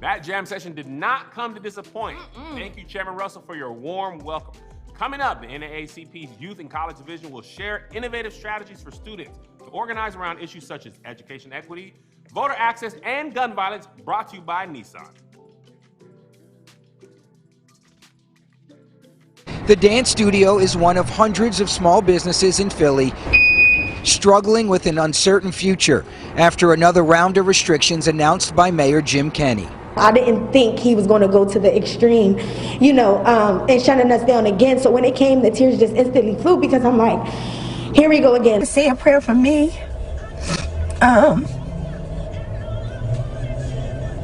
That jam session did not come to disappoint. Thank you, Chairman Russell, for your warm welcome. Coming up, the NAACP's Youth and College Division will share innovative strategies for students to organize around issues such as education equity, voter access, and gun violence, brought to you by Nissan. The Dance Studio is one of hundreds of small businesses in Philly struggling with an uncertain future after another round of restrictions announced by Mayor Jim Kenney. I didn't think he was going to go to the extreme, and shutting us down again. So when it came, the tears just instantly flew because I'm like, here we go again. Say a prayer for me,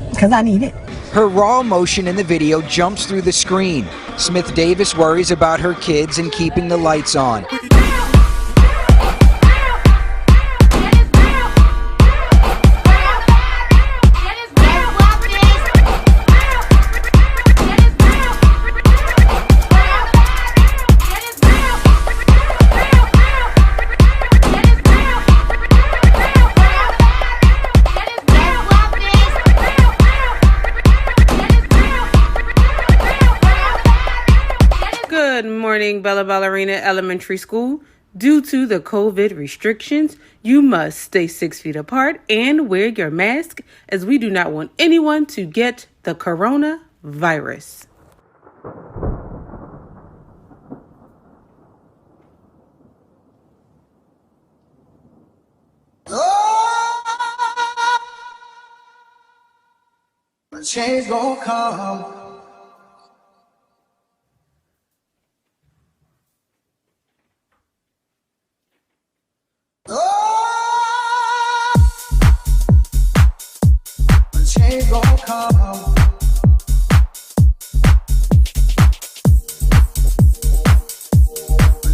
because I need it. Her raw emotion in the video jumps through the screen. Smith Davis worries about her kids and keeping the lights on. Good morning, Bella Ballerina Elementary School. Due to the COVID restrictions, you must stay 6 feet apart and wear your mask, as we do not want anyone to get the coronavirus. The change gon' come. Change gon' come.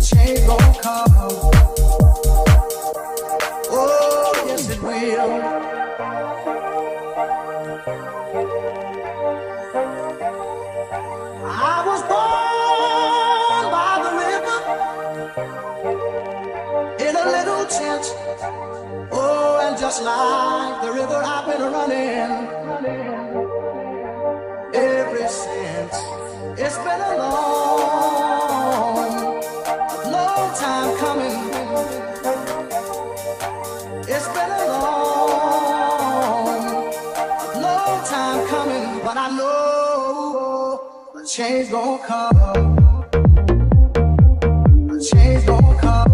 Change gon' come. Oh, yes it will. I was born by the river in a little tent. Oh, and just like the river, I've been running ever since. It's been a long, long time coming. It's been a long, long time coming, but I know a change gon' come. A change gon' come.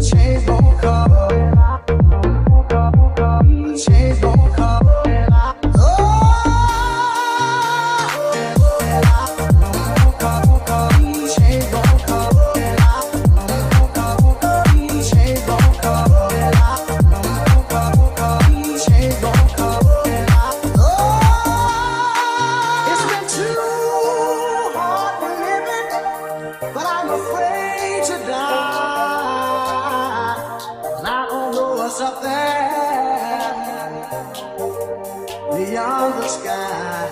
Change gon' come. Change gon' come. Oh, change gon' come. Change gon' come. Change gon' come. Oh, it's been too hard to live it, but I'm afraid to die. I don't know what's up there beyond the sky.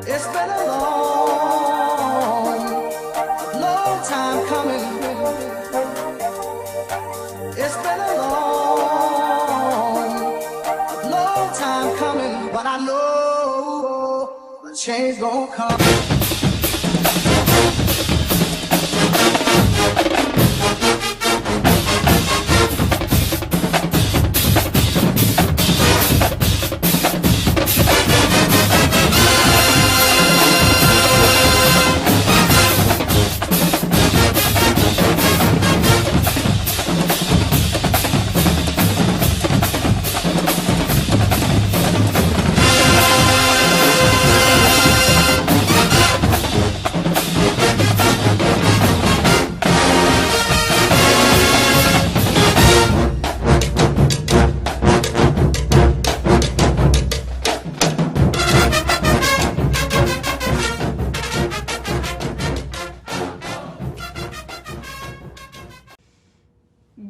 It's been a long, long time coming. It's been a long, long time coming, but I know a change gon' come.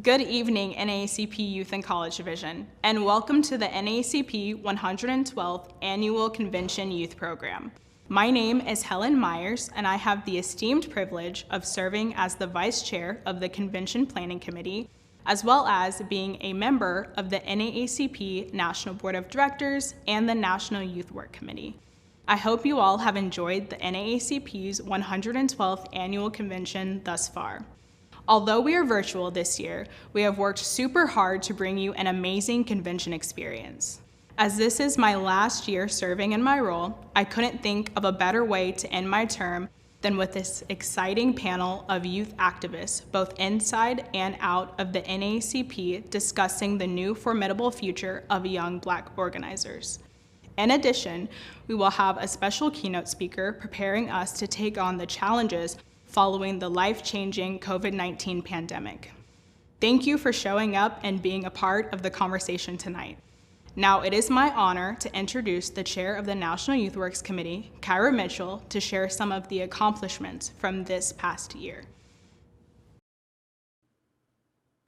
Good evening, NAACP Youth and College Division, and welcome to the NAACP 112th Annual Convention Youth Program. My name is Helen Myers, and I have the esteemed privilege of serving as the Vice Chair of the Convention Planning Committee, as well as being a member of the NAACP National Board of Directors and the National Youth Work Committee. I hope you all have enjoyed the NAACP's 112th Annual Convention thus far. Although we are virtual this year, we have worked super hard to bring you an amazing convention experience. As this is my last year serving in my role, I couldn't think of a better way to end my term than with this exciting panel of youth activists, both inside and out of the NAACP, discussing the new formidable future of young Black organizers. In addition, we will have a special keynote speaker preparing us to take on the challenges following the life-changing COVID-19 pandemic. Thank you for showing up and being a part of the conversation tonight. Now it is my honor to introduce the chair of the National Youth Works Committee, Kyra Mitchell, to share some of the accomplishments from this past year.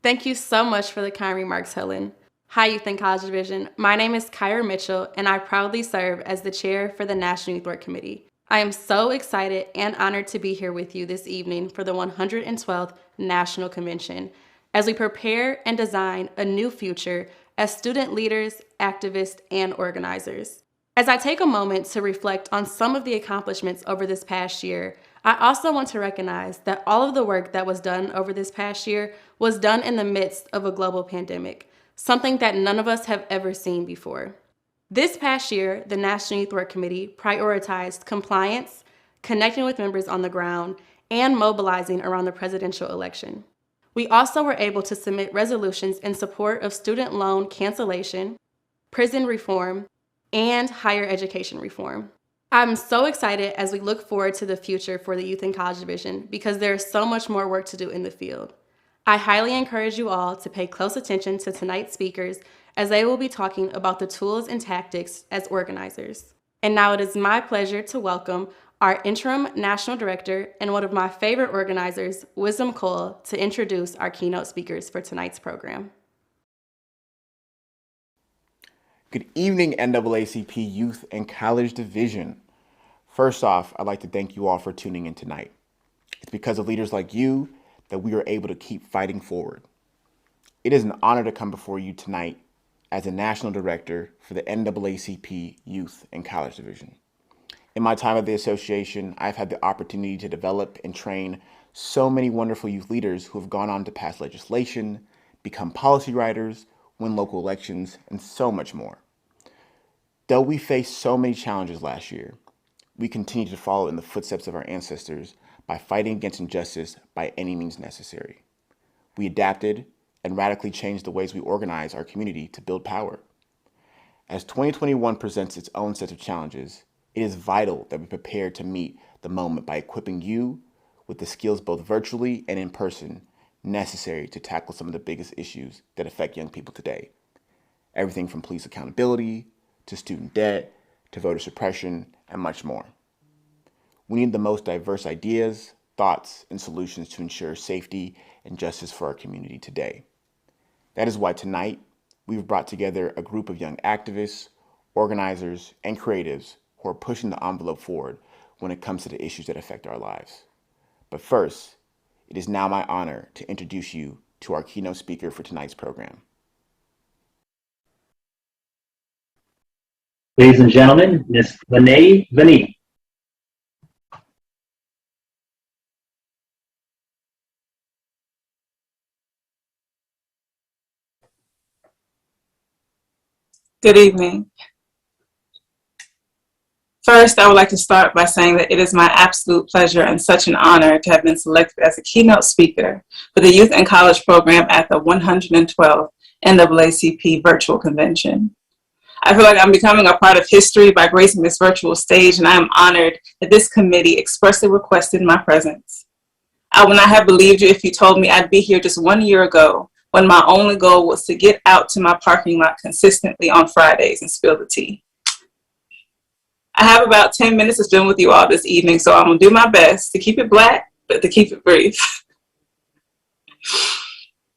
Thank you so much for the kind remarks, Helen. Hi, Youth and College Division. My name is Kyra Mitchell, and I proudly serve as the chair for the National Youth Work Committee. I am so excited and honored to be here with you this evening for the 112th National Convention as we prepare and design a new future as student leaders, activists, and organizers. As I take a moment to reflect on some of the accomplishments over this past year, I also want to recognize that all of the work that was done over this past year was done in the midst of a global pandemic, something that none of us have ever seen before. This past year, the National Youth Work Committee prioritized compliance, connecting with members on the ground, and mobilizing around the presidential election. We also were able to submit resolutions in support of student loan cancellation, prison reform, and higher education reform. I'm so excited as we look forward to the future for the Youth and College Division because there is so much more work to do in the field. I highly encourage you all to pay close attention to tonight's speakers as they will be talking about the tools and tactics as organizers. And now it is my pleasure to welcome our interim national director and one of my favorite organizers, Wisdom Cole, to introduce our keynote speakers for tonight's program. Good evening, NAACP Youth and College Division. First off, I'd like to thank you all for tuning in tonight. It's because of leaders like you that we are able to keep fighting forward. It is an honor to come before you tonight as a national director for the NAACP Youth and College Division. In my time at the association, I've had the opportunity to develop and train so many wonderful youth leaders who have gone on to pass legislation, become policy writers, win local elections, and so much more. Though we faced so many challenges last year, we continue to follow in the footsteps of our ancestors by fighting against injustice by any means necessary. We adapted and radically changed the ways we organize our community to build power. As 2021 presents its own set of challenges, it is vital that we prepare to meet the moment by equipping you with the skills both virtually and in person necessary to tackle some of the biggest issues that affect young people today. Everything from police accountability, to student debt, to voter suppression, and much more. We need the most diverse ideas, thoughts, and solutions to ensure safety and justice for our community today. That is why tonight, we've brought together a group of young activists, organizers, and creatives who are pushing the envelope forward when it comes to the issues that affect our lives. But first, it is now my honor to introduce you to our keynote speaker for tonight's program. Ladies and gentlemen, Ms. Lene Vanee. Good evening. First, I would like to start by saying that it is my absolute pleasure and such an honor to have been selected as a keynote speaker for the Youth and College program at the 112th NAACP Virtual Convention. I feel like I'm becoming a part of history by gracing this virtual stage, and I am honored that this committee expressly requested my presence. I would not have believed you if you told me I'd be here just 1 year ago, when my only goal was to get out to my parking lot consistently on Fridays and spill the tea. I have about 10 minutes to spend with you all this evening, so I'm gonna do my best to keep it black, but to keep it brief.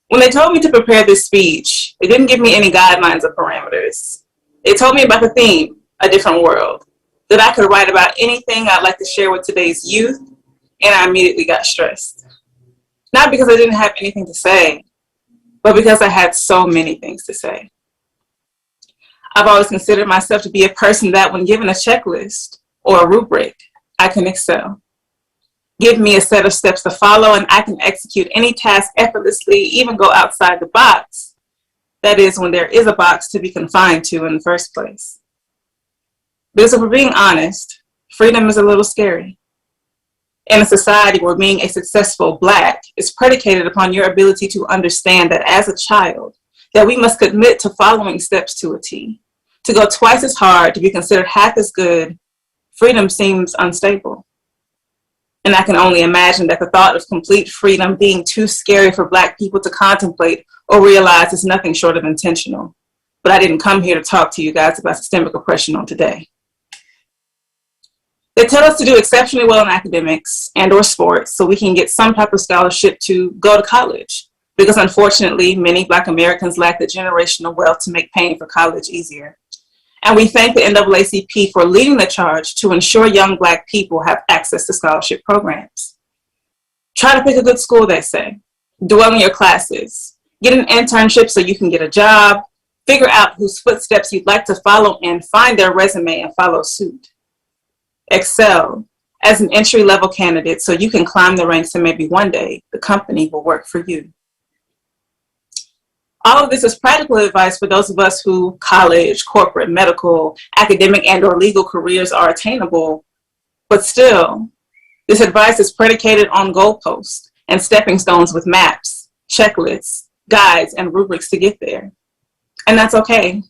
When they told me to prepare this speech, they didn't give me any guidelines or parameters. They told me about the theme, A Different World, that I could write about anything I'd like to share with today's youth, and I immediately got stressed. Not because I didn't have anything to say, but because I had so many things to say. I've always considered myself to be a person that when given a checklist or a rubric, I can excel. Give me a set of steps to follow and I can execute any task effortlessly, even go outside the box. That is, when there is a box to be confined to in the first place. Because if we're being honest, freedom is a little scary. In a society where being a successful Black is predicated upon your ability to understand that as a child, that we must commit to following steps to a T, to go twice as hard to be considered half as good, freedom seems unstable. And I can only imagine that the thought of complete freedom being too scary for Black people to contemplate or realize is nothing short of intentional. But I didn't come here to talk to you guys about systemic oppression on today. They tell us to do exceptionally well in academics and or sports so we can get some type of scholarship to go to college. Because unfortunately, many Black Americans lack the generational wealth to make paying for college easier. And we thank the NAACP for leading the charge to ensure young Black people have access to scholarship programs. Try to pick a good school, they say. Dwell in your classes. Get an internship so you can get a job. Figure out whose footsteps you'd like to follow and find their resume and follow suit. Excel as an entry-level candidate so you can climb the ranks and maybe one day the company will work for you. All of this is practical advice for those of us who college, corporate, medical, academic, and or legal careers are attainable. But still, this advice is predicated on goalposts and stepping stones with maps, checklists, guides, and rubrics to get there. And that's okay,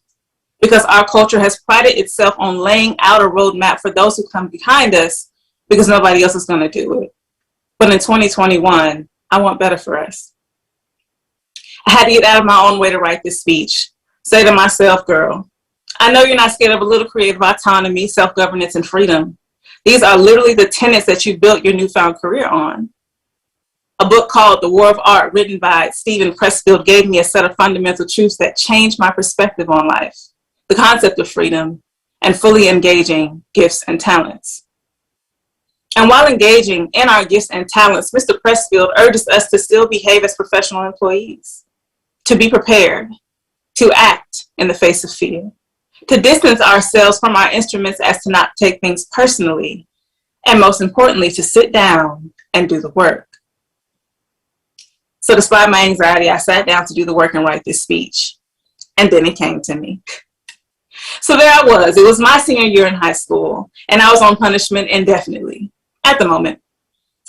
because our culture has prided itself on laying out a roadmap for those who come behind us because nobody else is going to do it. But in 2021, I want better for us. I had to get out of my own way to write this speech. Say to myself, girl, I know you're not scared of a little creative autonomy, self-governance, and freedom. These are literally the tenets that you built your newfound career on. A book called The War of Art, written by Steven Pressfield, gave me a set of fundamental truths that changed my perspective on life, the concept of freedom, and fully engaging gifts and talents. And while engaging in our gifts and talents, Mr. Pressfield urges us to still behave as professional employees, to be prepared, to act in the face of fear, to distance ourselves from our instruments as to not take things personally, and most importantly, to sit down and do the work. So despite my anxiety, I sat down to do the work and write this speech, and then it came to me. So there I was. It was my senior year in high school, and I was on punishment indefinitely at the moment.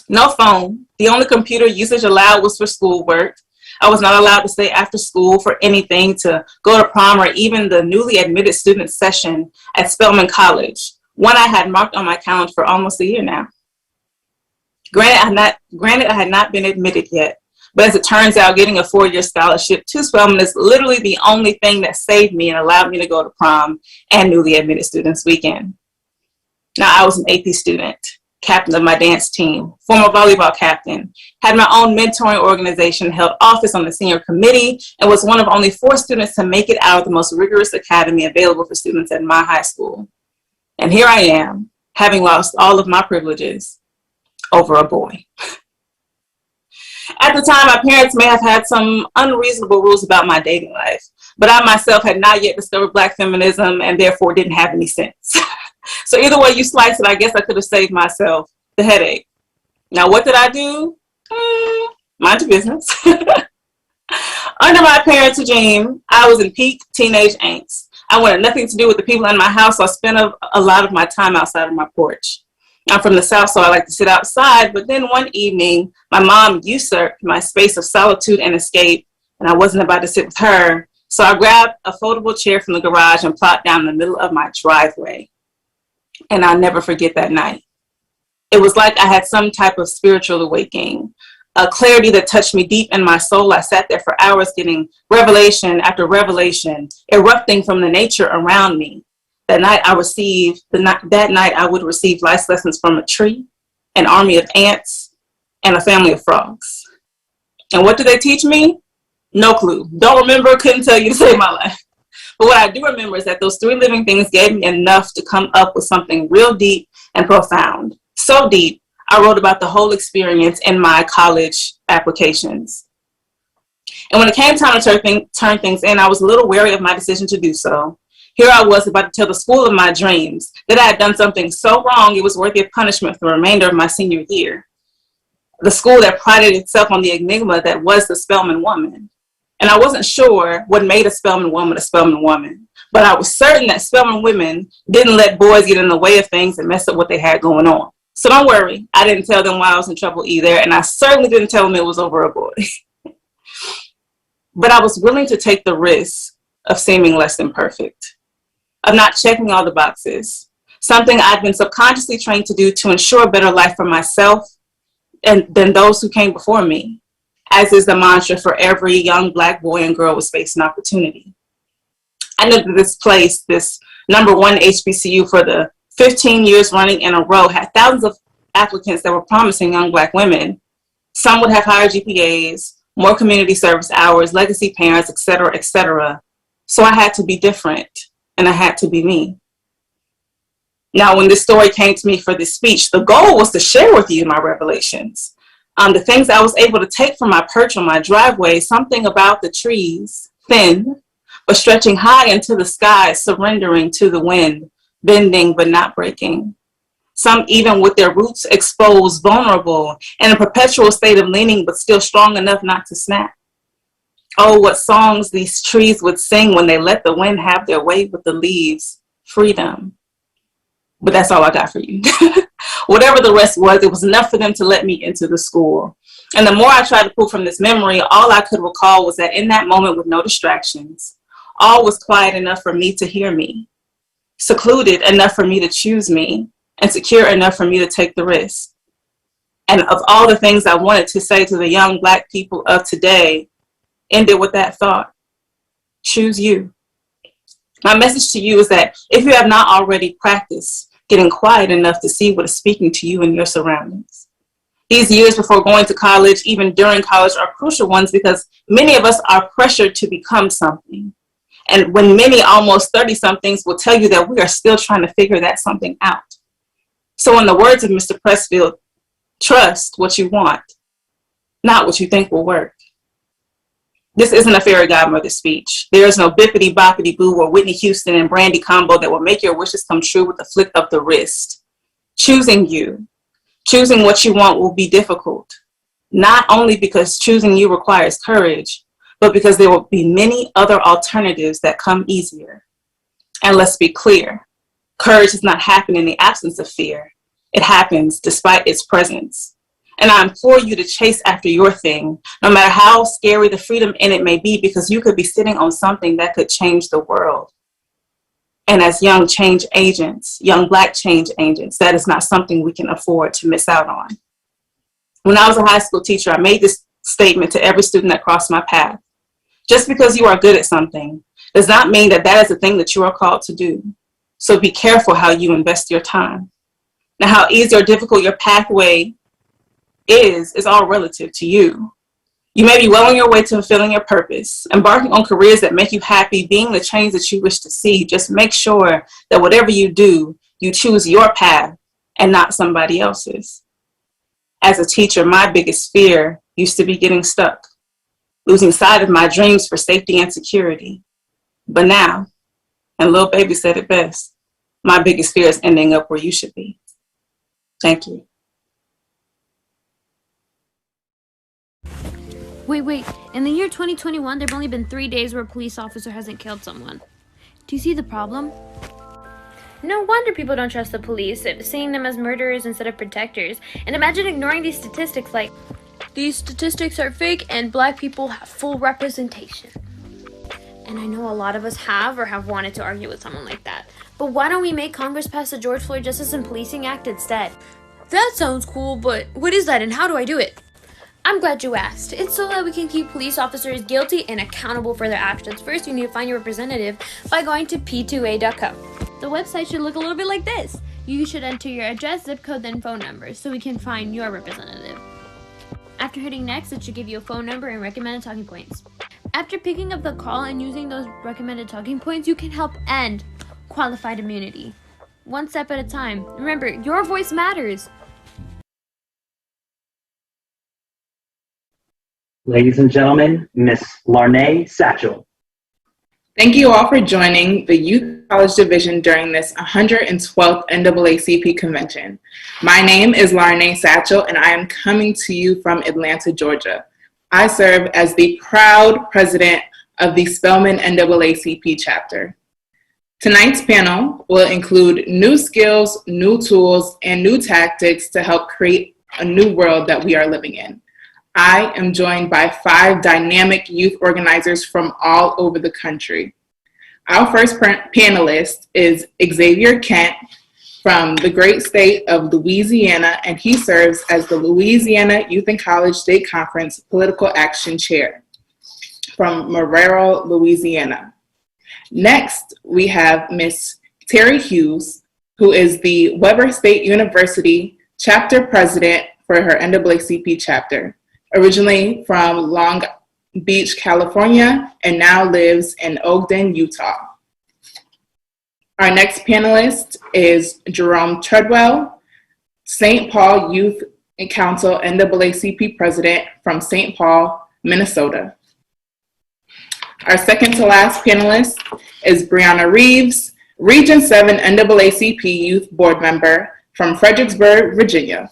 No phone. The only computer usage allowed was for schoolwork. I was not allowed to stay after school for anything, to go to prom, or even the newly admitted student session at Spelman College, one I had marked on my calendar for almost a year now. Granted, I had not been admitted yet, but as it turns out, getting a 4-year scholarship to Spelman is literally the only thing that saved me and allowed me to go to prom and newly admitted students weekend. Now, I was an AP student, captain of my dance team, former volleyball captain, had my own mentoring organization, held office on the senior committee, and was one of only 4 students to make it out of the most rigorous academy available for students at my high school. And here I am, having lost all of my privileges over a boy. At the time, my parents may have had some unreasonable rules about my dating life, but I myself had not yet discovered Black feminism and therefore didn't have any sense. So either way you slice it, I guess I could have saved myself the headache. Now, what did I do? Mind your business. Under my parents' regime, I was in peak teenage angst. I wanted nothing to do with the people in my house, so I spent a lot of my time outside of my porch. I'm from the South, so I like to sit outside, but then one evening, my mom usurped my space of solitude and escape, and I wasn't about to sit with her, so I grabbed a foldable chair from the garage and plopped down in the middle of my driveway. And I'll never forget that night. It was like I had some type of spiritual awakening, a clarity that touched me deep in my soul. I sat there for hours getting revelation after revelation, erupting from the nature around me. That night I would receive life lessons from a tree, an army of ants, and a family of frogs. And what did they teach me? No clue. Don't remember, couldn't tell you to save my life. But what I do remember is that those 3 living things gave me enough to come up with something real deep and profound. So deep, I wrote about the whole experience in my college applications. And when it came time to turn things in, I was a little wary of my decision to do so. Here I was about to tell the school of my dreams that I had done something so wrong it was worthy of punishment for the remainder of my senior year. The school that prided itself on the enigma that was the Spelman woman. And I wasn't sure what made a Spelman woman, but I was certain that Spelman women didn't let boys get in the way of things and mess up what they had going on. So don't worry, I didn't tell them why I was in trouble either, and I certainly didn't tell them it was over a boy. But I was willing to take the risk of seeming less than perfect, of not checking all the boxes, something I'd been subconsciously trained to do to ensure a better life for myself and than those who came before me, as is the mantra for every young Black boy and girl with space and opportunity. I knew that this place, this #1 HBCU for the 15 years running in a row, had thousands of applicants that were promising young Black women. Some would have higher GPAs, more community service hours, legacy parents, et cetera, et cetera. So I had to be different, and I had to be me. Now, when this story came to me for this speech, the goal was to share with you my revelations. The things I was able to take from my perch on my driveway, something about the trees, thin, but stretching high into the sky, surrendering to the wind, bending but not breaking. Some even with their roots exposed, vulnerable, in a perpetual state of leaning, but still strong enough not to snap. Oh, what songs these trees would sing when they let the wind have their way with the leaves. Freedom. But that's all I got for you. Whatever the rest was, it was enough for them to let me into the school. And the more I tried to pull from this memory, all I could recall was that in that moment with no distractions, all was quiet enough for me to hear me, secluded enough for me to choose me, and secure enough for me to take the risk. And of all the things I wanted to say to the young Black people of today, ended with that thought: choose you. My message to you is that if you have not already practiced getting quiet enough to see what is speaking to you in your surroundings, these years before going to college, even during college, are crucial ones because many of us are pressured to become something. And when many almost 30-somethings will tell you that we are still trying to figure that something out. So in the words of Mr. Pressfield, trust what you want, not what you think will work. This isn't a fairy godmother speech. There is no bippity boppity boo or Whitney Houston and Brandy combo that will make your wishes come true with a flick of the wrist. Choosing you, choosing what you want will be difficult, not only because choosing you requires courage, but because there will be many other alternatives that come easier. And let's be clear, courage does not happen in the absence of fear. It happens despite its presence. And I implore you to chase after your thing, no matter how scary the freedom in it may be, because you could be sitting on something that could change the world. And as young change agents, young Black change agents, that is not something we can afford to miss out on. When I was a high school teacher, I made this statement to every student that crossed my path. Just because you are good at something does not mean that that is the thing that you are called to do. So be careful how you invest your time. Now, how easy or difficult your pathway is all relative to you. You may be well on your way to fulfilling your purpose, embarking on careers that make you happy, being the change that you wish to see. Just make sure that whatever you do, you choose your path and not somebody else's. As a teacher, my biggest fear used to be getting stuck, losing sight of my dreams for safety and security. But now, and Lil Baby said it best, my biggest fear is ending up where you should be. Thank you. Wait. In the year 2021, there have only been 3 days where a police officer hasn't killed someone. Do you see the problem? No wonder people don't trust the police, seeing them as murderers instead of protectors. And imagine ignoring these statistics like, these statistics are fake and Black people have full representation. And I know a lot of us have or have wanted to argue with someone like that. But why don't we make Congress pass the George Floyd Justice and Policing Act instead? That sounds cool, but what is that and how do I do it? I'm glad you asked. It's so that we can keep police officers guilty and accountable for their actions. First, you need to find your representative by going to p2a.co. The website should look a little bit like this. You should enter your address, zip code, then phone number so we can find your representative. After hitting next, it should give you a phone number and recommended talking points. After picking up the call and using those recommended talking points, you can help end qualified immunity. One step at a time. Remember, your voice matters. Ladies and gentlemen, Miss Larnay Satchel. Thank you all for joining the Youth College Division during this 112th NAACP convention. My name is Larnay Satchel, and I am coming to you from Atlanta, Georgia. I serve as the proud president of the Spelman NAACP chapter. Tonight's panel will include new skills, new tools, and new tactics to help create a new world that we are living in. I am joined by 5 dynamic youth organizers from all over the country. Our first panelist is Xavier Kent from the great state of Louisiana, and he serves as the Louisiana Youth and College State Conference Political Action Chair from Marrero, Louisiana. Next, we have Miss Terry Hughes, who is the Weber State University chapter president for her NAACP chapter, originally from Long Beach, California, and now lives in Ogden, Utah. Our next panelist is Jerome Treadwell, St. Paul Youth Council NAACP president from St. Paul, Minnesota. Our second to last panelist is Brianna Reeves, Region 7 NAACP Youth Board member from Fredericksburg, Virginia.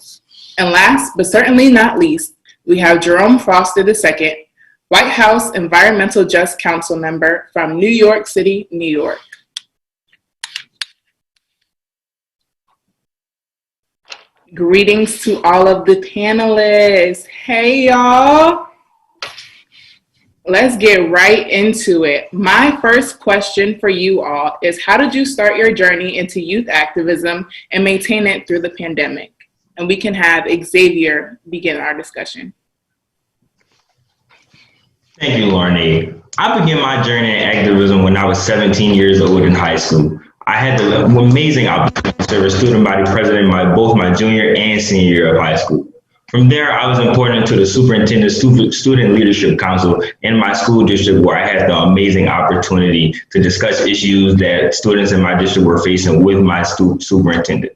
And last but certainly not least, we have Jerome Foster II, White House Environmental Just Council member from New York City, New York. Greetings to all of the panelists. Hey, y'all. Let's get right into it. My first question for you all is, how did you start your journey into youth activism and maintain it through the pandemic? And we can have Xavier begin our discussion. Thank you, Larnay. I began my journey in activism when I was 17 years old in high school. I had the amazing opportunity to serve as student body president both my junior and senior year of high school. From there, I was appointed to the Superintendent Student Leadership Council in my school district, where I had the amazing opportunity to discuss issues that students in my district were facing with my superintendent.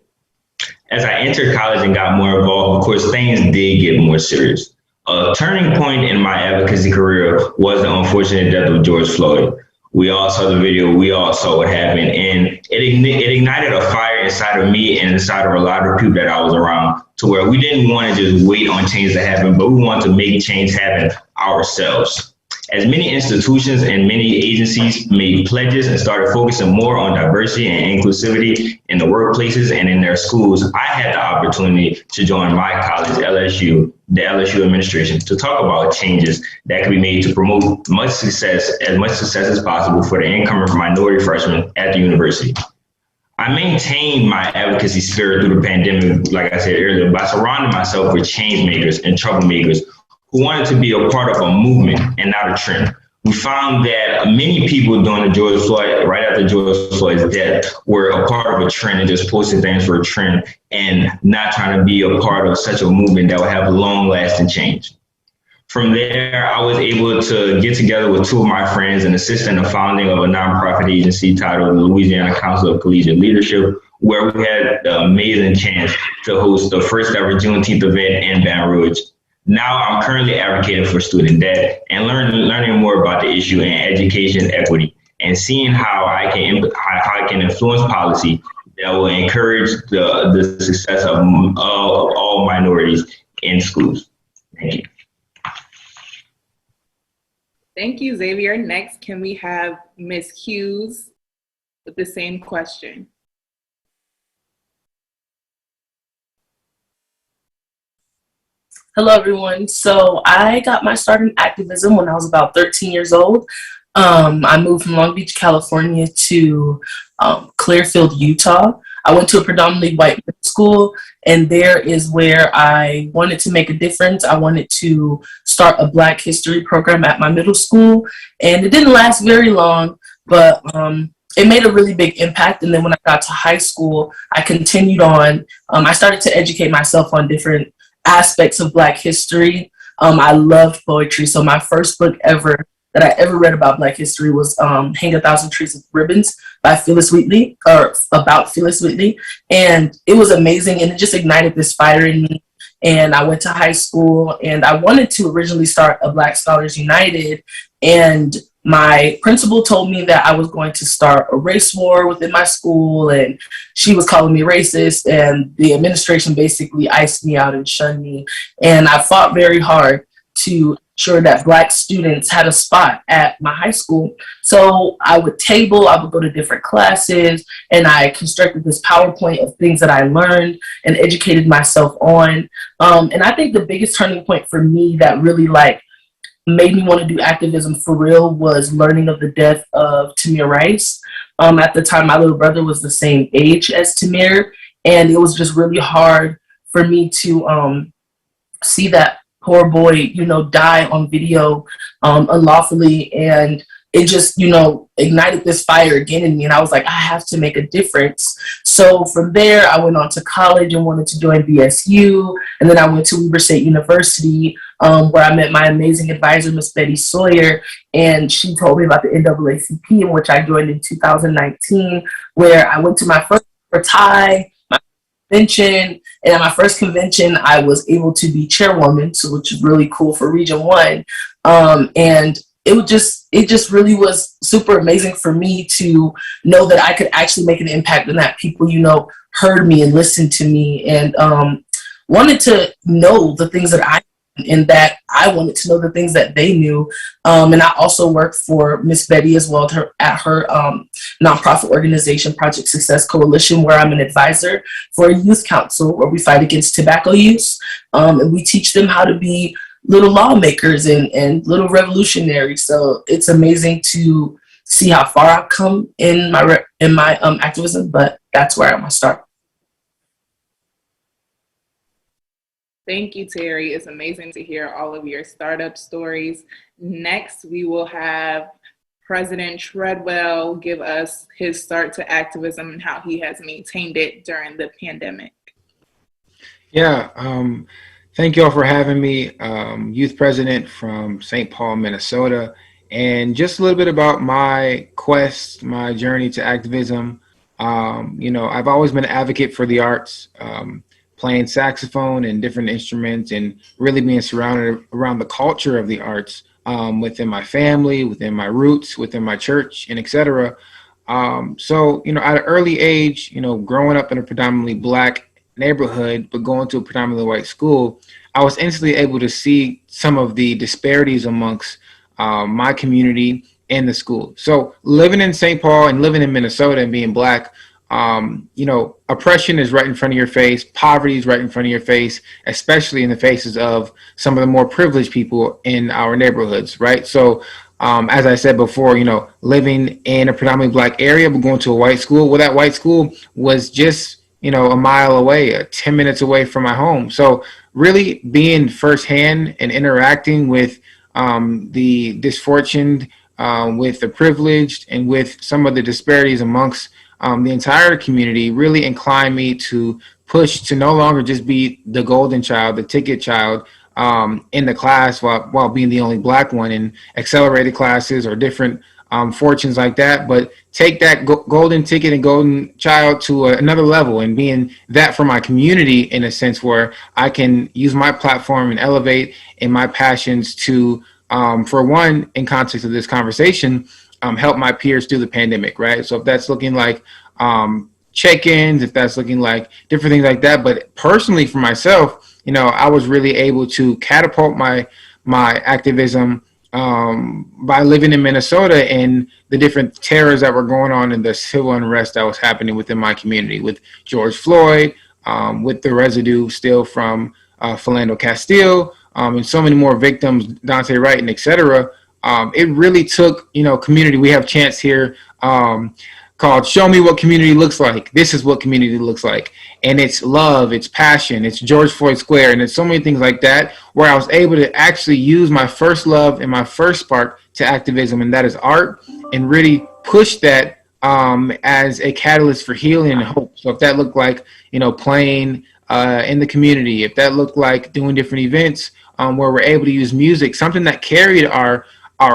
As I entered college and got more involved, of course, things did get more serious. A turning point in my advocacy career was the unfortunate death of George Floyd. We all saw the video, we all saw what happened, and it ignited a fire inside of me and inside of a lot of people that I was around, to where we didn't want to just wait on change to happen, but we wanted to make change happen ourselves. As many institutions and many agencies made pledges and started focusing more on diversity and inclusivity in the workplaces and in their schools, I had the opportunity to join my college, LSU, the LSU administration, to talk about changes that can be made to promote as much success as possible for the incoming minority freshmen at the university. I maintained my advocacy spirit through the pandemic, like I said earlier, by surrounding myself with change makers and troublemakers who wanted to be a part of a movement and not a trend. We found that many people during the George Floyd, right after George Floyd's death, were a part of a trend and just posted things for a trend and not trying to be a part of such a movement that would have long-lasting change. From there, I was able to get together with 2 of my friends and assist in the founding of a nonprofit agency titled the Louisiana Council of Collegiate Leadership, where we had the amazing chance to host the first ever Juneteenth event in Baton Rouge. Now I'm currently advocating for student debt and learning more about the issue in education equity and seeing how I can influence policy that will encourage the success of all minorities in schools. Thank you. Thank you, Xavier. Next, can we have Ms. Hughes with the same question? Hello, everyone. So I got my start in activism when I was about 13 years old. I moved from Long Beach, California to Clearfield, Utah. I went to a predominantly white middle school, and there is where I wanted to make a difference. I wanted to start a Black History program at my middle school, and it didn't last very long, but it made a really big impact. And then when I got to high school, I continued on. I started to educate myself on different aspects of Black history. I loved poetry, so my first book that I ever read about Black history was Hang a Thousand Trees with Ribbons by Phyllis Wheatley, or about Phyllis Wheatley. And it was amazing, and it just ignited this fire in me. and I went to high school, and I wanted to originally start a Black Scholars United, and my principal told me that I was going to start a race war within my school, and she was calling me racist, and the administration basically iced me out and shunned me. And I fought very hard to ensure that Black students had a spot at my high school. So I would go to different classes, and I constructed this PowerPoint of things that I learned and educated myself on. And I think the biggest turning point for me that really made me want to do activism for real was learning of the death of Tamir Rice. At the time, my little brother was the same age as Tamir, and it was just really hard for me to see that poor boy, die on video unlawfully, and it just, ignited this fire again in me, and I was like, I have to make a difference. So from there, I went on to college and wanted to join BSU, and then I went to Weber State University, where I met my amazing advisor, Miss Betty Sawyer, and she told me about the NAACP, in which I joined in 2019, where I went to my first Thai, convention, and at my first convention I was able to be chairwoman, so which is really cool for Region 1, and it just really was super amazing for me to know that I could actually make an impact and that people heard me and listened to me and wanted to know the things that I and that I wanted to know the things that they knew. And I also worked for Miss Betty as well at her nonprofit organization, Project Success Coalition, where I'm an advisor for a youth council where we fight against tobacco use. And we teach them how to be little lawmakers and little revolutionaries. So it's amazing to see how far I've come in my activism, but that's where I'm gonna start. Thank you, Terry. It's amazing to hear all of your startup stories. Next, we will have President Treadwell give us his start to activism and how he has maintained it during the pandemic. Yeah, thank you all for having me. Youth president from St. Paul, Minnesota. And just a little bit about my quest, my journey to activism. I've always been an advocate for the arts. Playing saxophone and different instruments and really being surrounded around the culture of the arts within my family, within my roots, within my church, and etc. So, at an early age, growing up in a predominantly Black neighborhood, but going to a predominantly white school, I was instantly able to see some of the disparities amongst my community and the school. So living in St. Paul and living in Minnesota and being Black, oppression is right in front of your face. Poverty is right in front of your face, especially in the faces of some of the more privileged people in our neighborhoods, right? So, as I said before, living in a predominantly Black area, but going to a white school, well, that white school was just, a mile away, 10 minutes away from my home. So really being firsthand and interacting with the disfortunate, with the privileged, and with some of the disparities amongst the entire community really inclined me to push to no longer just be the golden child, the ticket child in the class while being the only Black one in accelerated classes or different fortunes like that, but take that golden ticket and golden child to another level and being that for my community in a sense where I can use my platform and elevate in my passions to, for one, in context of this conversation, help my peers through the pandemic, right? So if that's looking like check-ins, if that's looking like different things like that, but personally for myself, I was really able to catapult my activism by living in Minnesota and the different terrors that were going on and the civil unrest that was happening within my community with George Floyd, with the residue still from Philando Castile, and so many more victims, Dante Wright, and et cetera. It really took, community. We have chants here called Show Me What Community Looks Like. This is what community looks like. And it's love, it's passion, it's George Floyd Square, and it's so many things like that where I was able to actually use my first love and my first spark to activism, and that is art, and really push that as a catalyst for healing and hope. So if that looked like, playing in the community, if that looked like doing different events where we're able to use music, something that carried our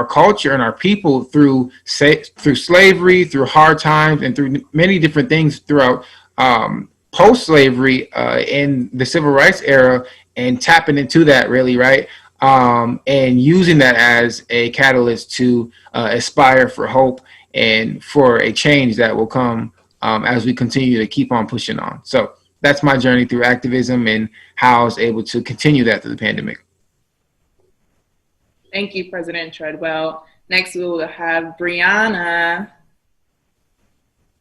culture and our people through slavery, through hard times, and through many different things throughout post-slavery in the civil rights era and tapping into that really, right? And using that as a catalyst to aspire for hope and for a change that will come as we continue to keep on pushing on. So that's my journey through activism and how I was able to continue that through the pandemic. Thank you, President Treadwell. Next, we will have Brianna.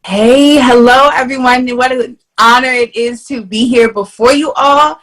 Hey, hello, everyone. What an honor it is to be here before you all.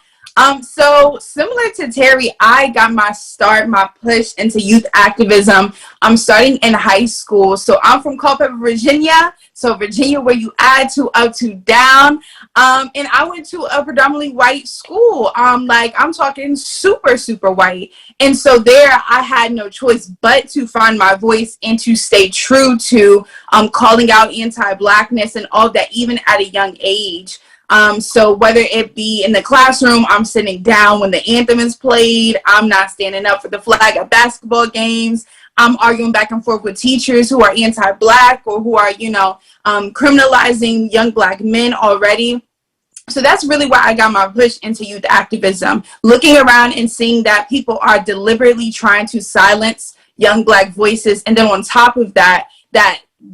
So similar to Terry, I got my start, my push into youth activism. I'm starting in high school. So I'm from Culpeper, Virginia. So Virginia, where you add to, up to, down. And I went to a predominantly white school. Like I'm talking super, super white. And so there I had no choice but to find my voice and to stay true to calling out anti-Blackness and all that, even at a young age. So whether it be in the classroom, I'm sitting down when the anthem is played. I'm not standing up for the flag at basketball games. I'm arguing back and forth with teachers who are anti-Black or who are, criminalizing young Black men already. So that's really why I got my push into youth activism, looking around and seeing that people are deliberately trying to silence young Black voices. And then on top of that,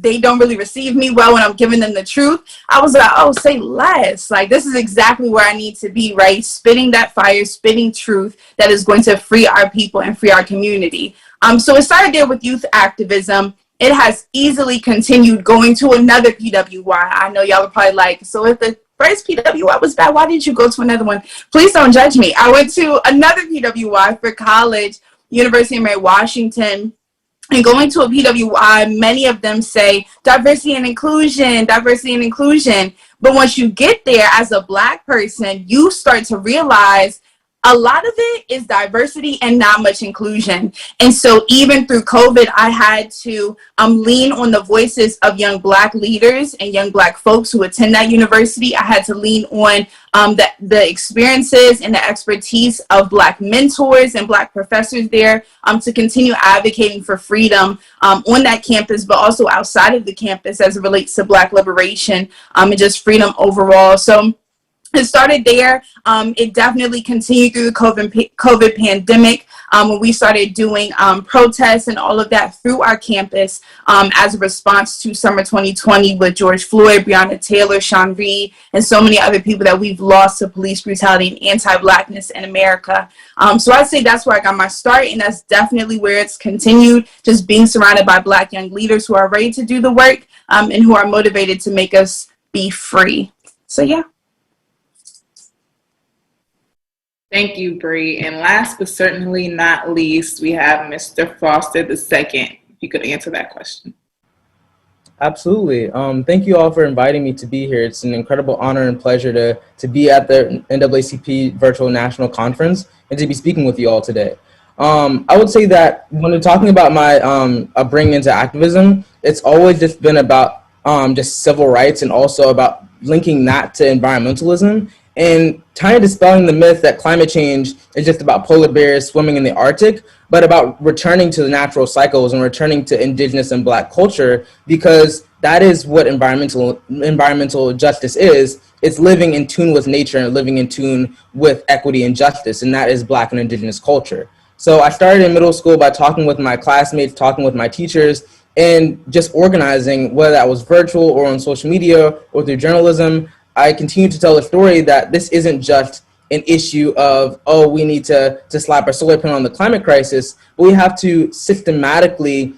they don't really receive me well when I'm giving them the truth. I was like, oh, say less. Like, this is exactly where I need to be, right? Spitting that fire, spitting truth that is going to free our people and free our community. So it started there with youth activism. It has easily continued going to another PWI. I know y'all are probably like, so if the first PWI was bad, why did you go to another one? Please don't judge me. I went to another PWI for college, University of Mary Washington. And going to a PWI, many of them say diversity and inclusion, diversity and inclusion. But once you get there as a Black person, you start to realize a lot of it is diversity and not much inclusion. And so even through COVID, I had to lean on the voices of young Black leaders and young Black folks who attend that university. I had to lean on the experiences and the expertise of Black mentors and Black professors there to continue advocating for freedom on that campus, but also outside of the campus as it relates to Black liberation and just freedom overall. So it started there. It definitely continued through the COVID pandemic when we started doing protests and all of that through our campus as a response to summer 2020 with George Floyd, Breonna Taylor, Sean Reed, and so many other people that we've lost to police brutality and anti-Blackness in America. So I'd say that's where I got my start, and that's definitely where it's continued, just being surrounded by Black young leaders who are ready to do the work and who are motivated to make us be free. So yeah. Thank you, Bree. And last but certainly not least, we have Mr. Foster II. If you could answer that question. Absolutely. Thank you all for inviting me to be here. It's an incredible honor and pleasure to be at the NAACP Virtual National Conference and to be speaking with you all today. I would say that when we're talking about my upbringing into activism, it's always just been about just civil rights and also about linking that to environmentalism and kind of dispelling the myth that climate change is just about polar bears swimming in the Arctic, but about returning to the natural cycles and returning to indigenous and Black culture, because that is what environmental justice is. It's living in tune with nature and living in tune with equity and justice, and that is Black and indigenous culture. So I started in middle school by talking with my classmates, talking with my teachers, and just organizing, whether that was virtual or on social media or through journalism. I continue to tell the story that this isn't just an issue of, oh, we need to slap our solar panel on the climate crisis, but we have to systematically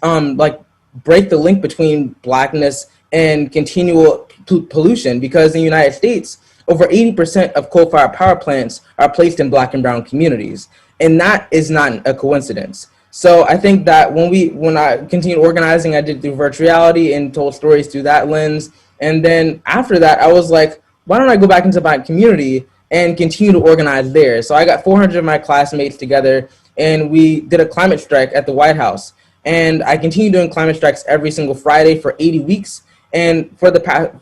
break the link between Blackness and continual pollution, because in the United States, over 80% of coal-fired power plants are placed in Black and brown communities, and that is not a coincidence. So I think that when I continued organizing, I did through virtual reality and told stories through that lens. And then after that, I was like, why don't I go back into my community and continue to organize there? So I got 400 of my classmates together, and we did a climate strike at the White House. And I continued doing climate strikes every single Friday for 80 weeks, and for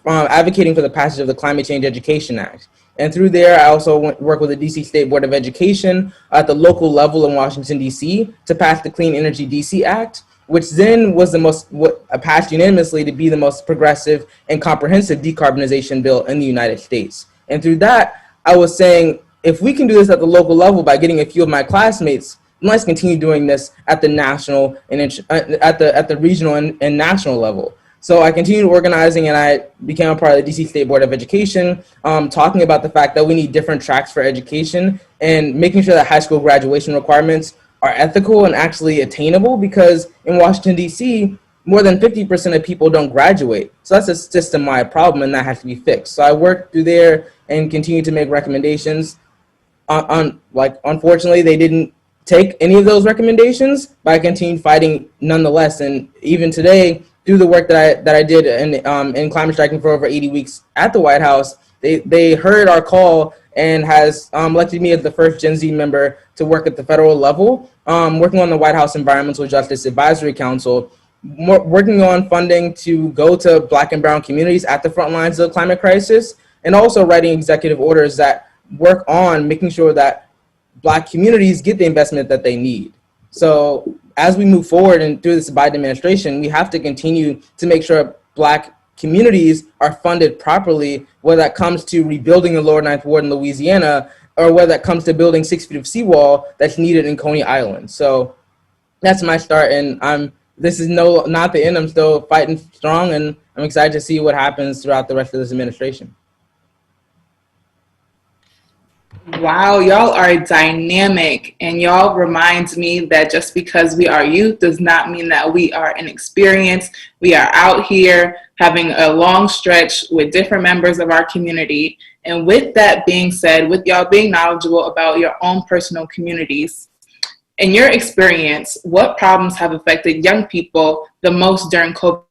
advocating for the passage of the Climate Change Education Act. And through there, I also worked with the DC State Board of Education at the local level in Washington, DC, to pass the Clean Energy DC Act, which then was passed unanimously to be the most progressive and comprehensive decarbonization bill in the United States. And through that, I was saying, if we can do this at the local level by getting a few of my classmates, let's continue doing this at the national and at the regional and national level. So I continued organizing, and I became a part of the DC State Board of Education, talking about the fact that we need different tracks for education and making sure that high school graduation requirements are ethical and actually attainable, because in Washington, D.C., more than 50% of people don't graduate. So that's a system-wide problem, and that has to be fixed. So I worked through there and continued to make recommendations. Unfortunately, they didn't take any of those recommendations, but I continued fighting nonetheless. And even today, through the work that I did in climate striking for over 80 weeks at the White House, they heard our call and has elected me as the first Gen Z member to work at the federal level, working on the White House Environmental Justice Advisory Council, working on funding to go to Black and Brown communities at the front lines of the climate crisis, and also writing executive orders that work on making sure that Black communities get the investment that they need. So as we move forward and through this Biden administration, we have to continue to make sure Black communities are funded properly, whether that comes to rebuilding the lower Ninth Ward in Louisiana, or whether that comes to building 6 feet of seawall that's needed in Coney Island. So that's my start, and this is not the end. I'm still fighting strong, and I'm excited to see what happens throughout the rest of this administration. Wow, y'all are dynamic, and y'all remind me that just because we are youth does not mean that we are inexperienced. We are out here having a long stretch with different members of our community. And with that being said, with y'all being knowledgeable about your own personal communities, in your experience, what problems have affected young people the most during COVID,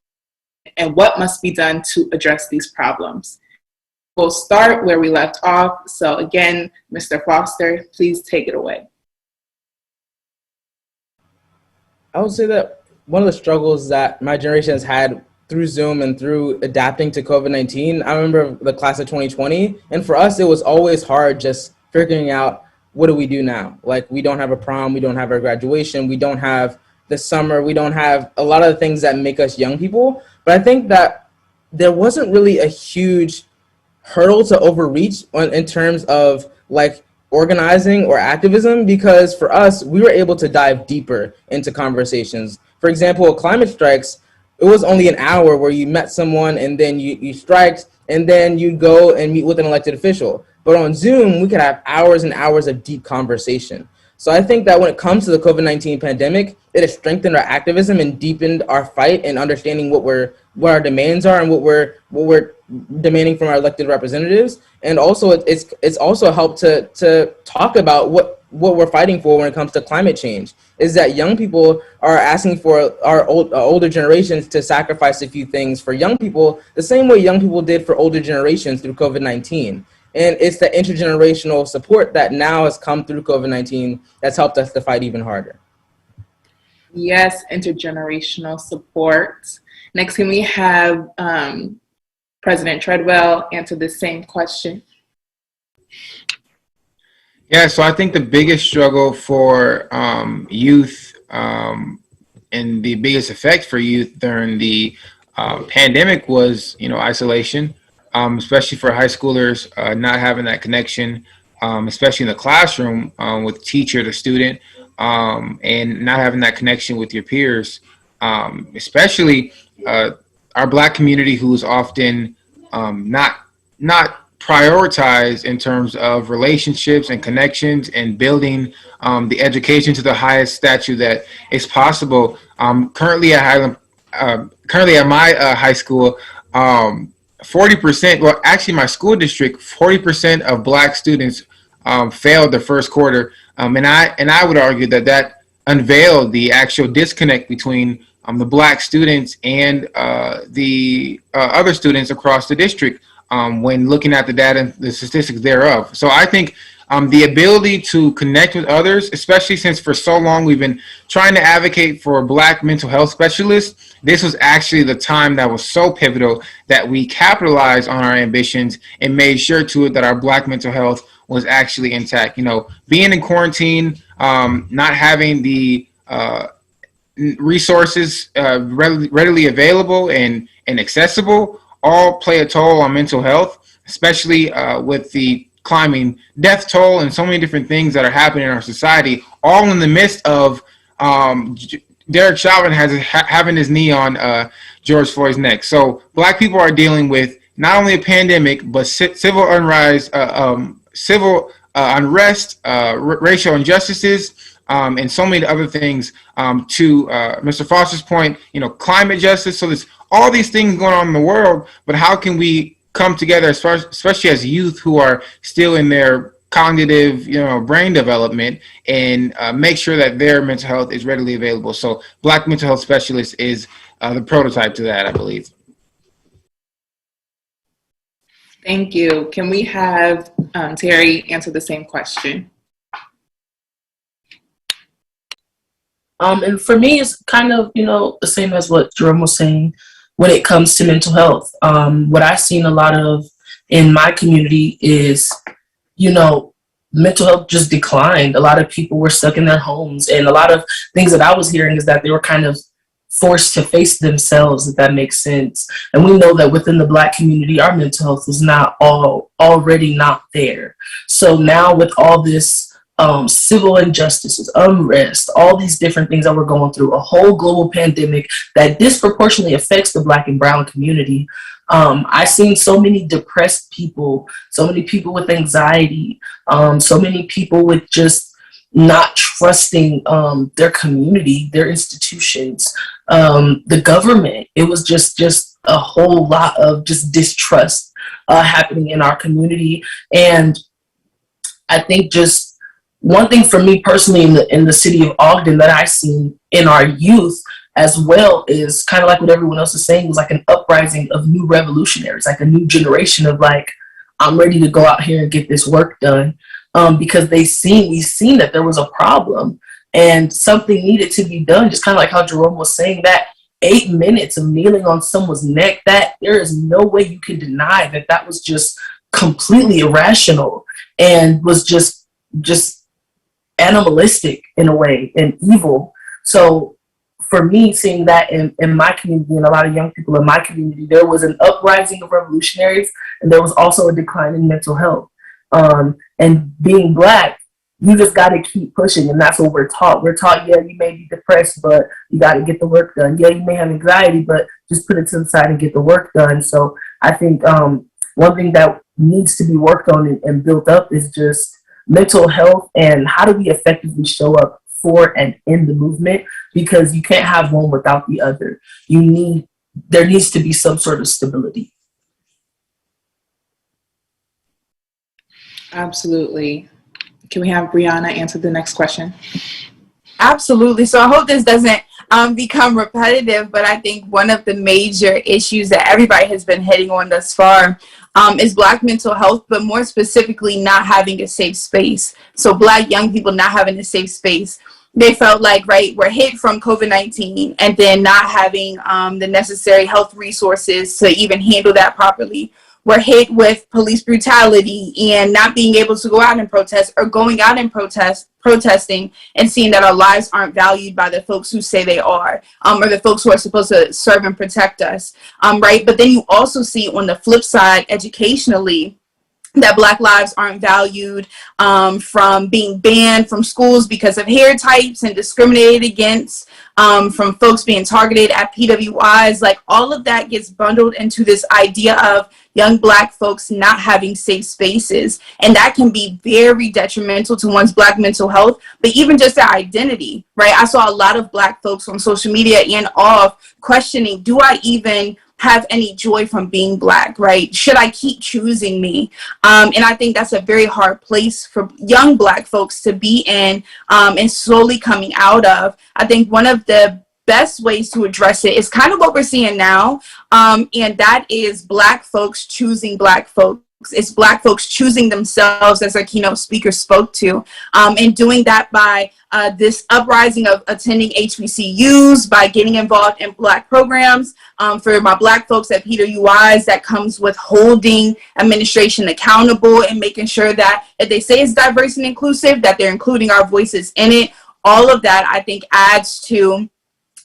and what must be done to address these problems? We'll start where we left off. So again, Mr. Foster, please take it away. I would say that one of the struggles that my generation has had through Zoom and through adapting to COVID-19, I remember the class of 2020, and for us, it was always hard just figuring out, what do we do now? Like, we don't have a prom, we don't have our graduation, we don't have the summer, we don't have a lot of the things that make us young people. But I think that there wasn't really a huge hurdle to overreach in terms of like organizing or activism, because for us, we were able to dive deeper into conversations. For example, climate strikes, it was only an hour where you met someone and then you striked, and then you go and meet with an elected official. But on Zoom, we could have hours and hours of deep conversation. So I think that when it comes to the COVID-19 pandemic, it has strengthened our activism and deepened our fight and understanding what our demands are and what we're demanding from our elected representatives. And also it's also helped to talk about what we're fighting for when it comes to climate change, is that young people are asking for our older generations to sacrifice a few things for young people, the same way young people did for older generations through COVID-19. And it's the intergenerational support that now has come through COVID-19 that's helped us to fight even harder. Yes, intergenerational support. Next, can we have President Treadwell answer the same question? Yeah, so I think the biggest struggle for youth and the biggest effect for youth during the pandemic was, isolation. Especially for high schoolers, not having that connection, especially in the classroom with teacher to student, and not having that connection with your peers, especially our Black community, who is often not prioritized in terms of relationships and connections and building the education to the highest stature that is possible. Currently at my high school, 40%, well, actually my school district, 40% of Black students failed the first quarter. And I would argue that unveiled the actual disconnect between the Black students and the other students across the district when looking at the data and the statistics thereof. So I think the ability to connect with others, especially since for so long we've been trying to advocate for Black mental health specialists, this was actually the time that was so pivotal that we capitalized on our ambitions and made sure to it that our Black mental health was actually intact. Being in quarantine, not having the resources readily available and accessible, all play a toll on mental health, especially with the climbing, death toll, and so many different things that are happening in our society, all in the midst of Derek Chauvin having his knee on George Floyd's neck. So Black people are dealing with not only a pandemic, but civil unrest, racial injustices, and so many other things. To Mr. Foster's point, climate justice. So there's all these things going on in the world, but how can we come together, especially as youth who are still in their cognitive, brain development, and make sure that their mental health is readily available. So Black mental health specialist is the prototype to that, I believe. Thank you. Can we have Terry answer the same question? And for me, it's kind of, the same as what Jerome was saying when it comes to mental health. What I've seen a lot of in my community is, mental health just declined. A lot of people were stuck in their homes, and a lot of things that I was hearing is that they were kind of forced to face themselves, if that makes sense. And we know that within the Black community, our mental health was not already not there. So now with all this civil injustices, unrest, all these different things that we're going through, a whole global pandemic that disproportionately affects the Black and Brown community. I've seen so many depressed people, so many people with anxiety, so many people with just not trusting their community, their institutions, the government. It was just a whole lot of just distrust happening in our community. And I think just one thing for me personally in the city of Ogden that I've seen in our youth as well is kind of like what everyone else is saying, was like an uprising of new revolutionaries, like a new generation of like, I'm ready to go out here and get this work done. Because we've seen that there was a problem and something needed to be done. Just kind of like how Jerome was saying, that 8 minutes of kneeling on someone's neck, that there is no way you can deny that was just completely irrational and was just animalistic in a way and evil. So for me, seeing that in my community and a lot of young people in my community, there was an uprising of revolutionaries and there was also a decline in mental health. And being Black, you just got to keep pushing, and that's what we're taught. We're taught, yeah, you may be depressed, but you got to get the work done. Yeah, you may have anxiety, but just put it to the side and get the work done. So I think one thing that needs to be worked on and built up is just mental health and how do we effectively show up for and in the movement, because you can't have one without the other. There needs to be some sort of stability. Absolutely. Can we have Brianna answer the next question? Absolutely. So I hope this doesn't become repetitive, but I think one of the major issues that everybody has been hitting on thus far is Black mental health, but more specifically not having a safe space. So Black young people not having a safe space. They felt like, we're hit from COVID-19 and then not having the necessary health resources to even handle that properly. We're hit with police brutality and not being able to go out and protest, or going out and protesting and seeing that our lives aren't valued by the folks who say they are, or the folks who are supposed to serve and protect us, right? But then you also see on the flip side, educationally, that Black lives aren't valued, from being banned from schools because of hair types and discriminated against, from folks being targeted at PWIs. Like, all of that gets bundled into this idea of young Black folks not having safe spaces. And that can be very detrimental to one's Black mental health, but even just their identity, right? I saw a lot of Black folks on social media and off questioning, do I even have any joy from being Black, right? Should I keep choosing me? And I think that's a very hard place for young Black folks to be in, and slowly coming out of. I think one of the best ways to address it is kind of what we're seeing now, and that is Black folks choosing Black folks. It's Black folks choosing themselves, as our keynote speaker spoke to, and doing that by this uprising of attending HBCUs, by getting involved in Black programs. For my Black folks at PWIs, that comes with holding administration accountable and making sure that if they say it's diverse and inclusive, that they're including our voices in it. All of that, I think, adds to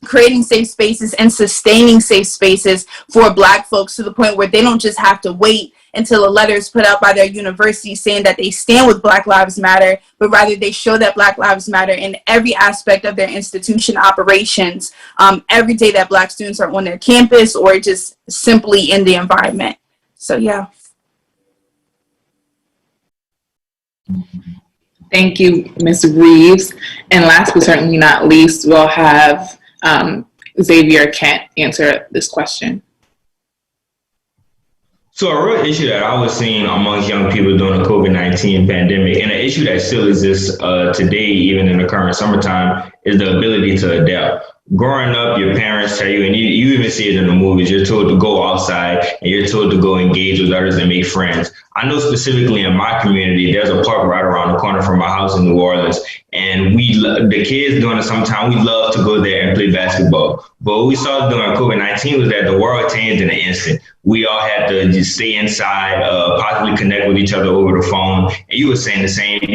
creating safe spaces and sustaining safe spaces for Black folks, to the point where they don't just have to wait until a letter is put out by their university saying that they stand with Black Lives Matter, but rather they show that Black Lives Matter in every aspect of their institution operations, every day that Black students are on their campus or just simply in the environment. So yeah. Thank you, Ms. Reeves. And last but certainly not least, we'll have Xavier Kent answer this question. So a real issue that I was seeing amongst young people during the COVID-19 pandemic, and an issue that still exists today, even in the current summertime, is the ability to adapt. Growing up, your parents tell you, and you even see it in the movies, you're told to go outside and you're told to go engage with others and make friends. I know specifically in my community, there's a park right around the corner from my house in New Orleans. And the kids during the summertime, we love to go there and play basketball. But what we saw during COVID-19 was that the world changed in an instant. We all had to just stay inside, possibly connect with each other over the phone. And you were saying the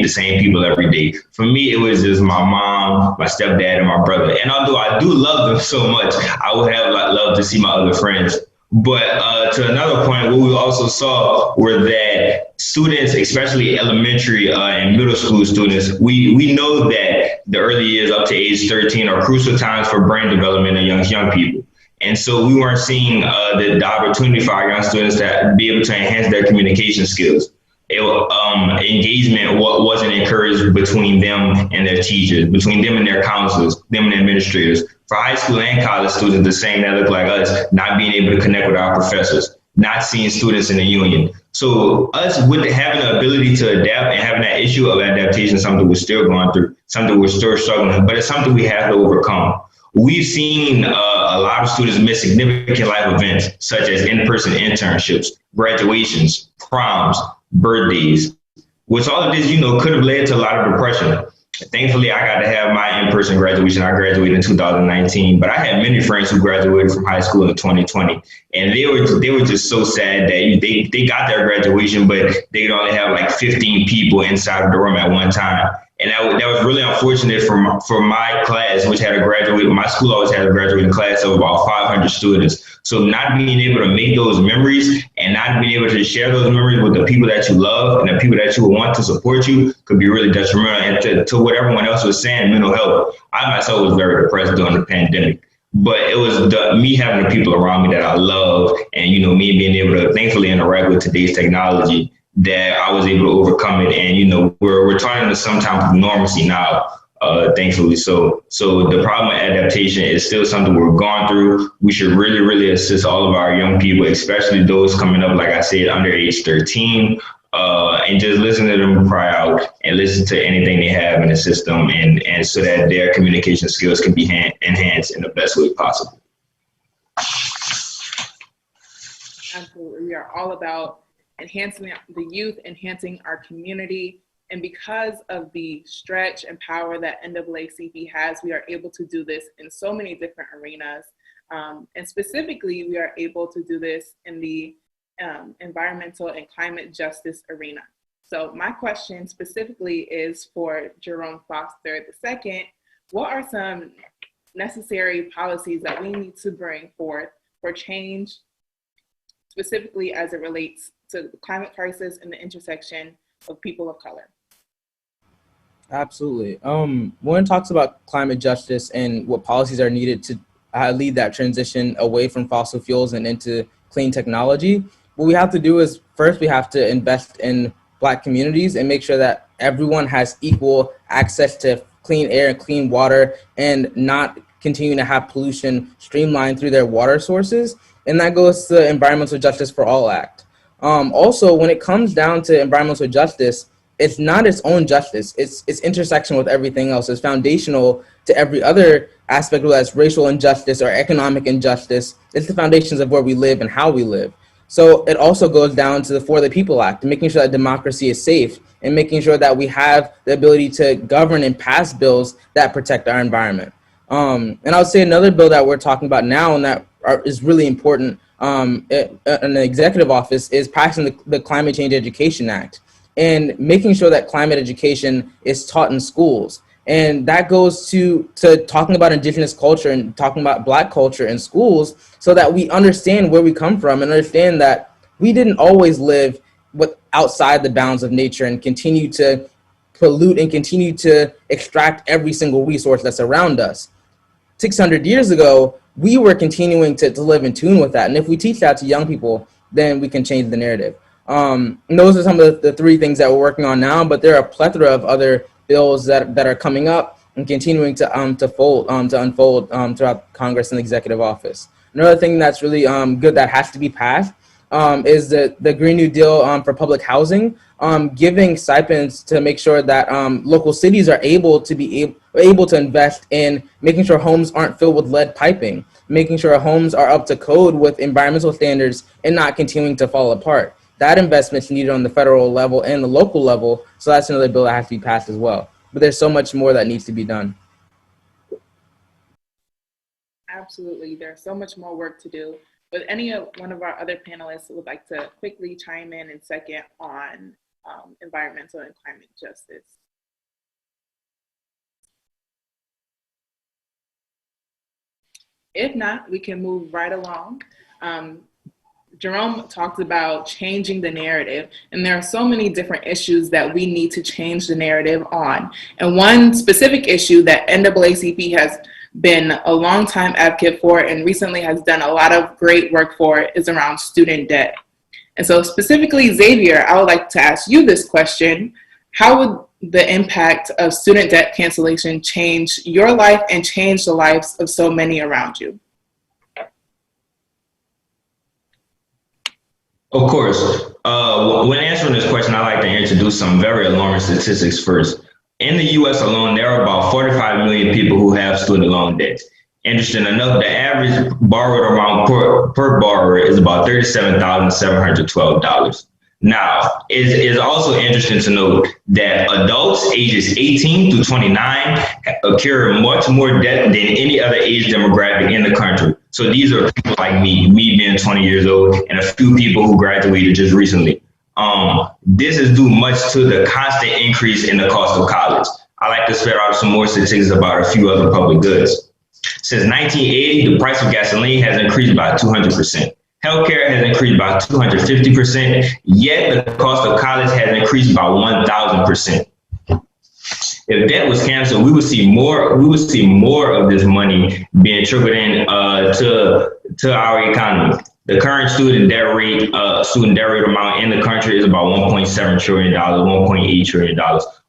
same people every day. For me, it was just my mom, my stepdad, and my brother. And although I do love them so much, I would have loved to see my other friends. But to another point, what we also saw were that students, especially elementary and middle school students, we know that the early years up to age 13 are crucial times for brain development in young people. And so we weren't seeing the opportunity for our young students to be able to enhance their communication skills. Engagement wasn't encouraged between them and their teachers, between them and their counselors, them and administrators. For high school and college students, the same that look like us, not being able to connect with our professors, not seeing students in the union. So us with having the ability to adapt and having that issue of adaptation, something we're still going through, something we're still struggling with, but it's something we have to overcome. We've seen a lot of students miss significant life events, such as in-person internships, graduations, proms, birthdays, which all of this, could have led to a lot of depression. Thankfully, I got to have my in-person graduation. I graduated in 2019, but I had many friends who graduated from high school in 2020, and they were just so sad that they got their graduation, but they'd only have like 15 people inside of the room at one time. And that was really unfortunate for my class, which had my school always had a graduating class of about 500 students. So not being able to make those memories and not being able to share those memories with the people that you love and the people that you would want to support you could be really detrimental. And to what everyone else was saying, mental health, I myself was very depressed during the pandemic. But it was me having the people around me that I love and, me being able to thankfully interact with today's technology that I was able to overcome it. And, we're returning to some type of normalcy now, thankfully. So the problem of adaptation is still something we're going through. We should really, really assist all of our young people, especially those coming up, like I said, under age 13, and just listen to them cry out and listen to anything they have in the system and so that their communication skills can be enhanced in the best way possible. Absolutely. We are all about enhancing the youth, enhancing our community. And because of the stretch and power that NAACP has, we are able to do this in so many different arenas. And specifically, we are able to do this in the environmental and climate justice arena. So my question specifically is for Jerome Foster II. What are some necessary policies that we need to bring forth for change, specifically as it relates to the climate crisis and the intersection of people of color? Absolutely. When it talks about climate justice and what policies are needed to lead that transition away from fossil fuels and into clean technology, what we have to do is first we have to invest in Black communities and make sure that everyone has equal access to clean air and clean water and not continue to have pollution streamlined through their water sources. And that goes to the Environmental Justice for All Act. Also, when it comes down to environmental justice, it's not its own justice. It's intersection with everything else. It's foundational to every other aspect, whether that's racial injustice or economic injustice. It's the foundations of where we live and how we live. So it also goes down to the For the People Act, making sure that democracy is safe and making sure that we have the ability to govern and pass bills that protect our environment. And I would say another bill that we're talking about now and that is really important in the executive office is passing the Climate Change Education Act and making sure that climate education is taught in schools. And that goes to talking about Indigenous culture and talking about Black culture in schools so that we understand where we come from and understand that We didn't always live outside the bounds of nature and continue to pollute and continue to extract every single resource that's around us. 600 years ago, we were continuing to live in tune with that. And if we teach that to young people, then we can change the narrative. And those are some of the three things that we're working on now, but there are a plethora of other bills that are coming up and continuing to unfold throughout Congress and the executive office. Another thing that's really good that has to be passed is the Green New Deal for public housing, giving stipends to make sure that local cities are able to invest in making sure homes aren't filled with lead piping, making sure homes are up to code with environmental standards and not continuing to fall apart. That investment's needed on the federal level and the local level, so that's another bill that has to be passed as well. But there's so much more that needs to be done. Absolutely, there's so much more work to do. But one of our other panelists would like to quickly chime in and second on environmental and climate justice. If not, we can move right along. Jerome talked about changing the narrative, and there are so many different issues that we need to change the narrative on. And one specific issue that NAACP has been a long-time advocate for and recently has done a lot of great work for is around student debt. And so specifically, Xavier, I would like to ask you this question. How would the impact of student debt cancellation change your life and change the lives of so many around you? Of course. When answering this question, I'd like to introduce some very alarming statistics first. In the U.S. alone, there are about 45 million people who have student loan debt. Interesting enough, the average borrowed amount per borrower is about $37,712. Now, it is also interesting to note that adults ages 18 to 29 carry much more debt than any other age demographic in the country. So these are people like me being 20 years old, and a few people who graduated just recently. This is due much to the constant increase in the cost of college. I like to spit out some more statistics about a few other public goods. Since 1980, the price of gasoline has increased by 200%. Healthcare has increased by 250%, yet the cost of college has increased by 1,000%. If debt was canceled, we would see more of this money being trickled in to our economy. The current student debt rate amount in the country is about $1.7 trillion, $1.8 trillion.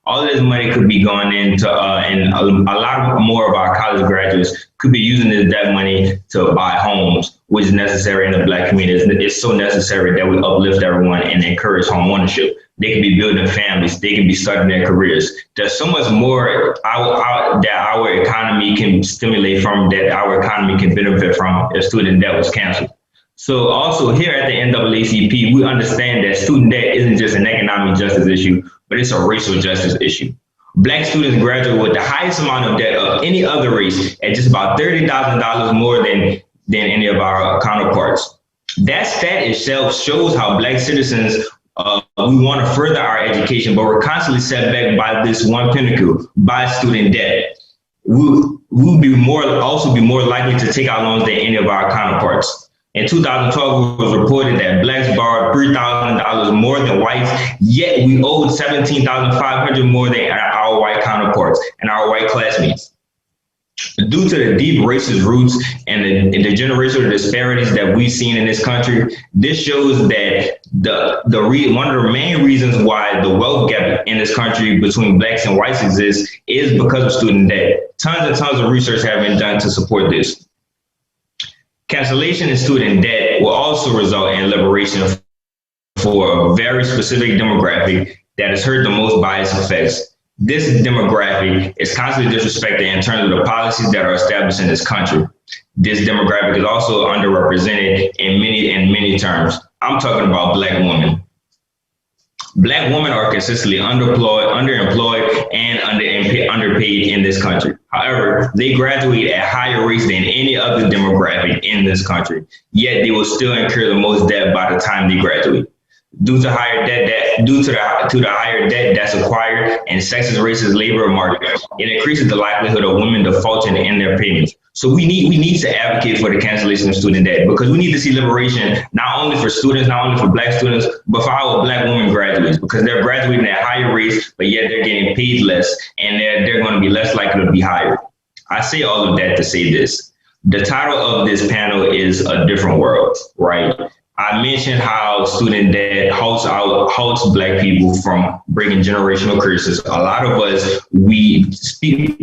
All of this money could be going into, and a lot more of our college graduates could be using this debt money to buy homes, which is necessary in the Black community. It's so necessary that we uplift everyone and encourage home ownership. They can be building families. They can be starting their careers. There's so much more that our economy can stimulate from, that our economy can benefit from if student debt was canceled. So also here at the NAACP, we understand that student debt isn't just an economic justice issue, but it's a racial justice issue. Black students graduate with the highest amount of debt of any other race at just about $30,000 more than any of our counterparts. That stat itself shows how Black citizens, we want to further our education, but we're constantly set back by this one pinnacle, by student debt. We'll be more likely to take out loans than any of our counterparts. In 2012, it was reported that Blacks borrowed $3,000 more than whites, yet we owed $17,500 more than our white counterparts and our white classmates. Due to the deep racist roots and the generational disparities that we've seen in this country, this shows that one of the main reasons why the wealth gap in this country between Blacks and whites exists is because of student debt. Tons and tons of research have been done to support this. Cancellation in student debt will also result in liberation for a very specific demographic that has heard the most by its effects. This demographic is constantly disrespected in terms of the policies that are established in this country. This demographic is also underrepresented in many terms. I'm talking about Black women. Black women are consistently underemployed, and underpaid in this country. However, they graduate at higher rates than any other demographic in this country, yet they will still incur the most debt by the time they graduate. due to the higher debt that's acquired and sexist racist labor market. It increases the likelihood of women defaulting in their payments. So we need to advocate for the cancellation of student debt, because we need to see liberation not only for students, not only for Black students, but for our Black women graduates, because they're graduating at higher rates, but yet they're getting paid less, and they're going to be less likely to be hired. I say all of that to say this. The title of this panel is A Different World, right? I mentioned how student debt halts Black people from breaking generational curses. A lot of us,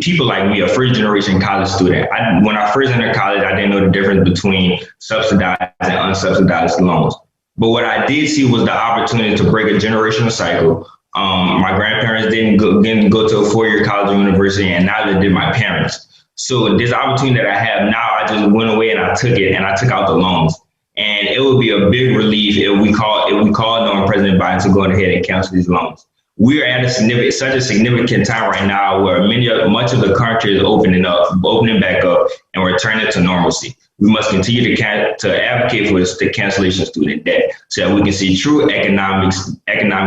people like me, a first generation college student. When I first entered college, I didn't know the difference between subsidized and unsubsidized loans. But what I did see was the opportunity to break a generational cycle. My grandparents didn't go to a four-year college or university, and neither did my parents. So this opportunity that I have now, I just went away and I took it, and I took out the loans. And it would be a big relief if we called on President Biden to go ahead and cancel these loans. We are at such a significant time right now where much of the country is opening back up, and we're returning to normalcy. We must continue to advocate for the cancellation of student debt so that we can see true economic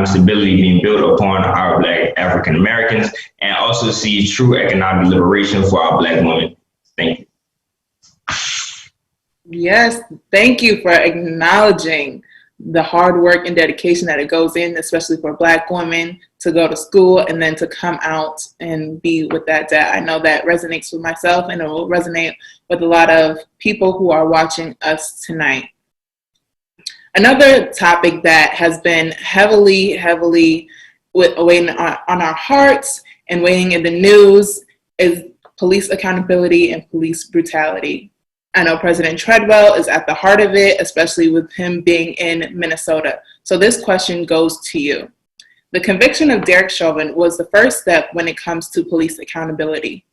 stability being built upon our Black African Americans, and also see true economic liberation for our Black women. Thank you. Yes, thank you for acknowledging the hard work and dedication that it goes in, especially for Black women to go to school and then to come out and be with that debt. I know that resonates with myself, and it will resonate with a lot of people who are watching us tonight. Another topic that has been heavily weighing on our hearts and weighing in the news is police accountability and police brutality. I know President Treadwell is at the heart of it, especially with him being in Minnesota. So this question goes to you. The conviction of Derek Chauvin was the first step when it comes to police accountability.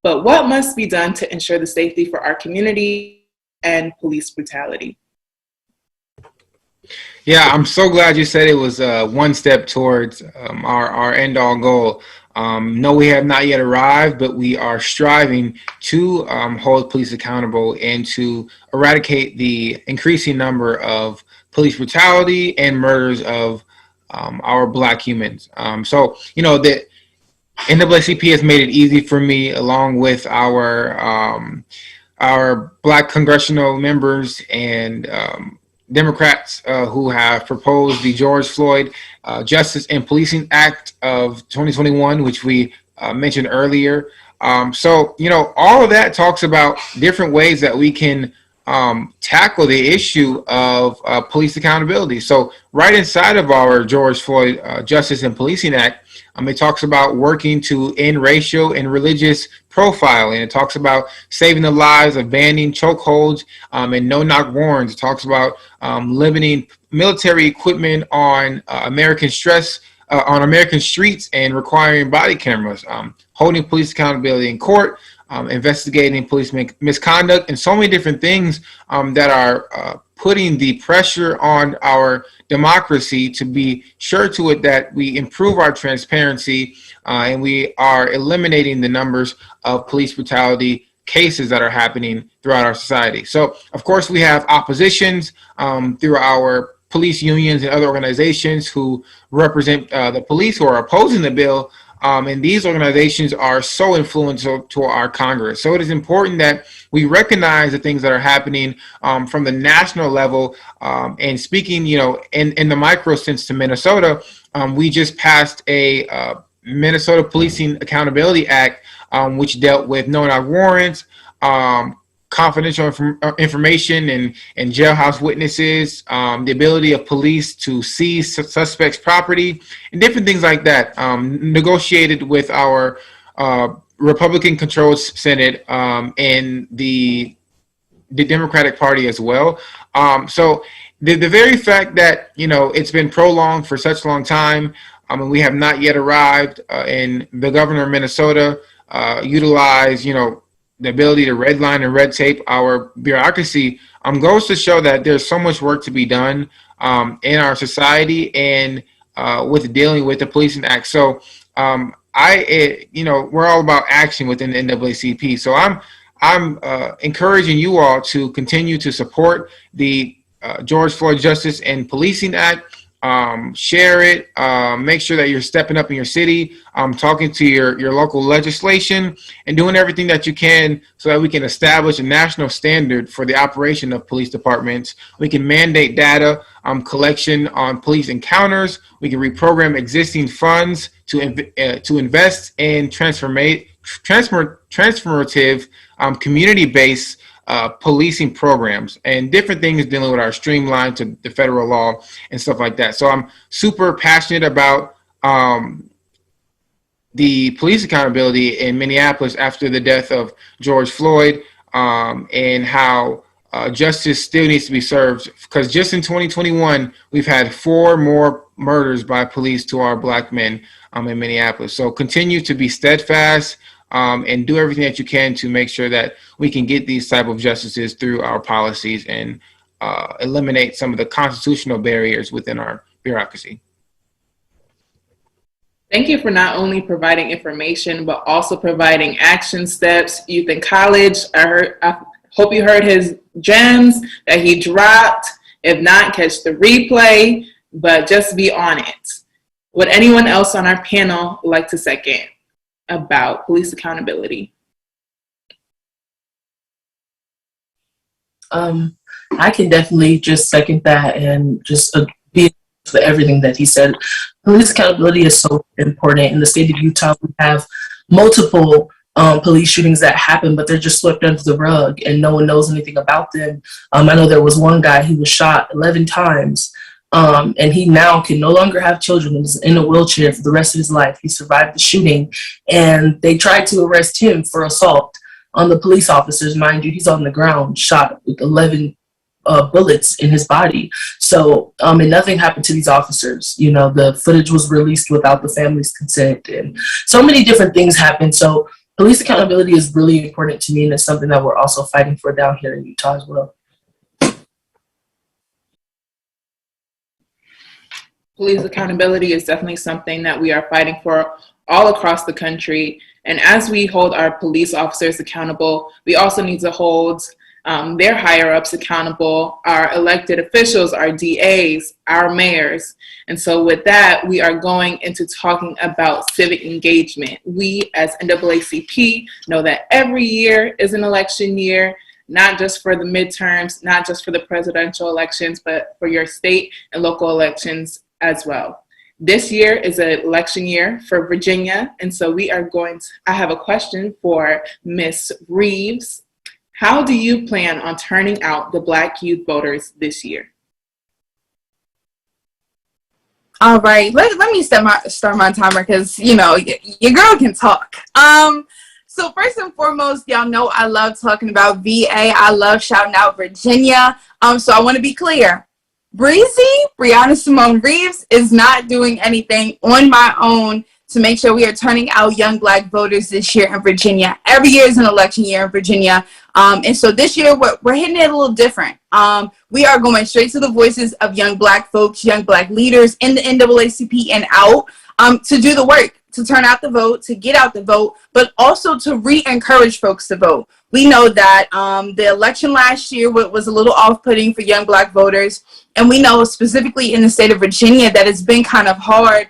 But what must be done to ensure the safety for our community and police brutality? Yeah, I'm so glad you said it was one step towards our end-all goal. No, we have not yet arrived, but we are striving to hold police accountable and to eradicate the increasing number of police brutality and murders of our Black humans. So, you know, the NAACP has made it easy for me, along with our Black congressional members and Democrats who have proposed the George Floyd Justice and Policing Act of 2021, which we mentioned earlier. So, you know, all of that talks about different ways that we can tackle the issue of police accountability. So right inside of our George Floyd Justice and Policing Act, it talks about working to end racial and religious profiling. It talks about saving the lives of banning chokeholds and no-knock warrants. It talks about limiting military equipment on American streets and requiring body cameras, holding police accountability in court, investigating police misconduct, and so many different things that are putting the pressure on our democracy to be sure to it that we improve our transparency and we are eliminating the numbers of police brutality cases that are happening throughout our society. So, of course, we have oppositions through our police unions and other organizations who represent the police who are opposing the bill. And these organizations are so influential to our Congress. So it is important that we recognize the things that are happening from the national level. And speaking, you know, in the micro sense to Minnesota, we just passed a Minnesota Policing Accountability Act, which dealt with no-knock warrants, confidential information and jailhouse witnesses, the ability of police to seize suspects' property, and different things like that, negotiated with our Republican-controlled Senate and the Democratic Party as well. So the very fact that, you know, it's been prolonged for such a long time, and we have not yet arrived, and the governor of Minnesota utilized, you know, the ability to redline and red tape our bureaucracy goes to show that there's so much work to be done in our society and with dealing with the Policing Act. So you know, we're all about action within the NAACP. So I'm encouraging you all to continue to support the George Floyd Justice and Policing Act. share it, make sure that you're stepping up in your city, talking to your local legislation, and doing everything that you can so that we can establish a national standard for the operation of police departments. We can mandate data collection on police encounters. We can reprogram existing funds to invest in transformative community-based policing programs and different things dealing with our streamline to the federal law and stuff like that. So I'm super passionate about the police accountability in Minneapolis after the death of George Floyd, and how justice still needs to be served, because just in 2021 we've had 4 more murders by police to our Black men in Minneapolis. So continue to be steadfast, and do everything that you can to make sure that we can get these type of justices through our policies and eliminate some of the constitutional barriers within our bureaucracy. Thank you for not only providing information, but also providing action steps. Youth in College, I hope you heard his gems that he dropped. If not, catch the replay, but just be on it. Would anyone else on our panel like to second about police accountability? I can definitely just second that and just be for everything that he said. Police accountability is so important. In the state of Utah, we have multiple police shootings that happen, but they're just swept under the rug and no one knows anything about them. I know there was one guy who was shot 11 times. And he now can no longer have children. He's in a wheelchair for the rest of his life. He survived the shooting, and they tried to arrest him for assault on the police officers. Mind you, he's on the ground, shot with 11 bullets in his body. So, and nothing happened to these officers. You know, the footage was released without the family's consent, and so many different things happened. So, police accountability is really important to me, and it's something that we're also fighting for down here in Utah as well. Police accountability is definitely something that we are fighting for all across the country. And as we hold our police officers accountable, we also need to hold their higher ups accountable, our elected officials, our DAs, our mayors. And so with that, we are going into talking about civic engagement. We as NAACP know that every year is an election year, not just for the midterms, not just for the presidential elections, but for your state and local elections as well. This year is an election year for Virginia, and so I have a question for Ms. Reeves. How do you plan on turning out the Black youth voters this year? All right, let me start my timer, because you know your girl can talk. So first and foremost, y'all know I love talking about VA. I love shouting out Virginia. So I want to be clear. Brianna Simone Reeves is not doing anything on my own to make sure we are turning out young Black voters this year in Virginia. Every year is an election year in Virginia. And so this year we're hitting it a little different. We are going straight to the voices of young Black folks, young Black leaders in the NAACP and out to do the work, to turn out the vote, to get out the vote, but also to re-encourage folks to vote. We know that the election last year was a little off-putting for young Black voters. And we know specifically in the state of Virginia that it's been kind of hard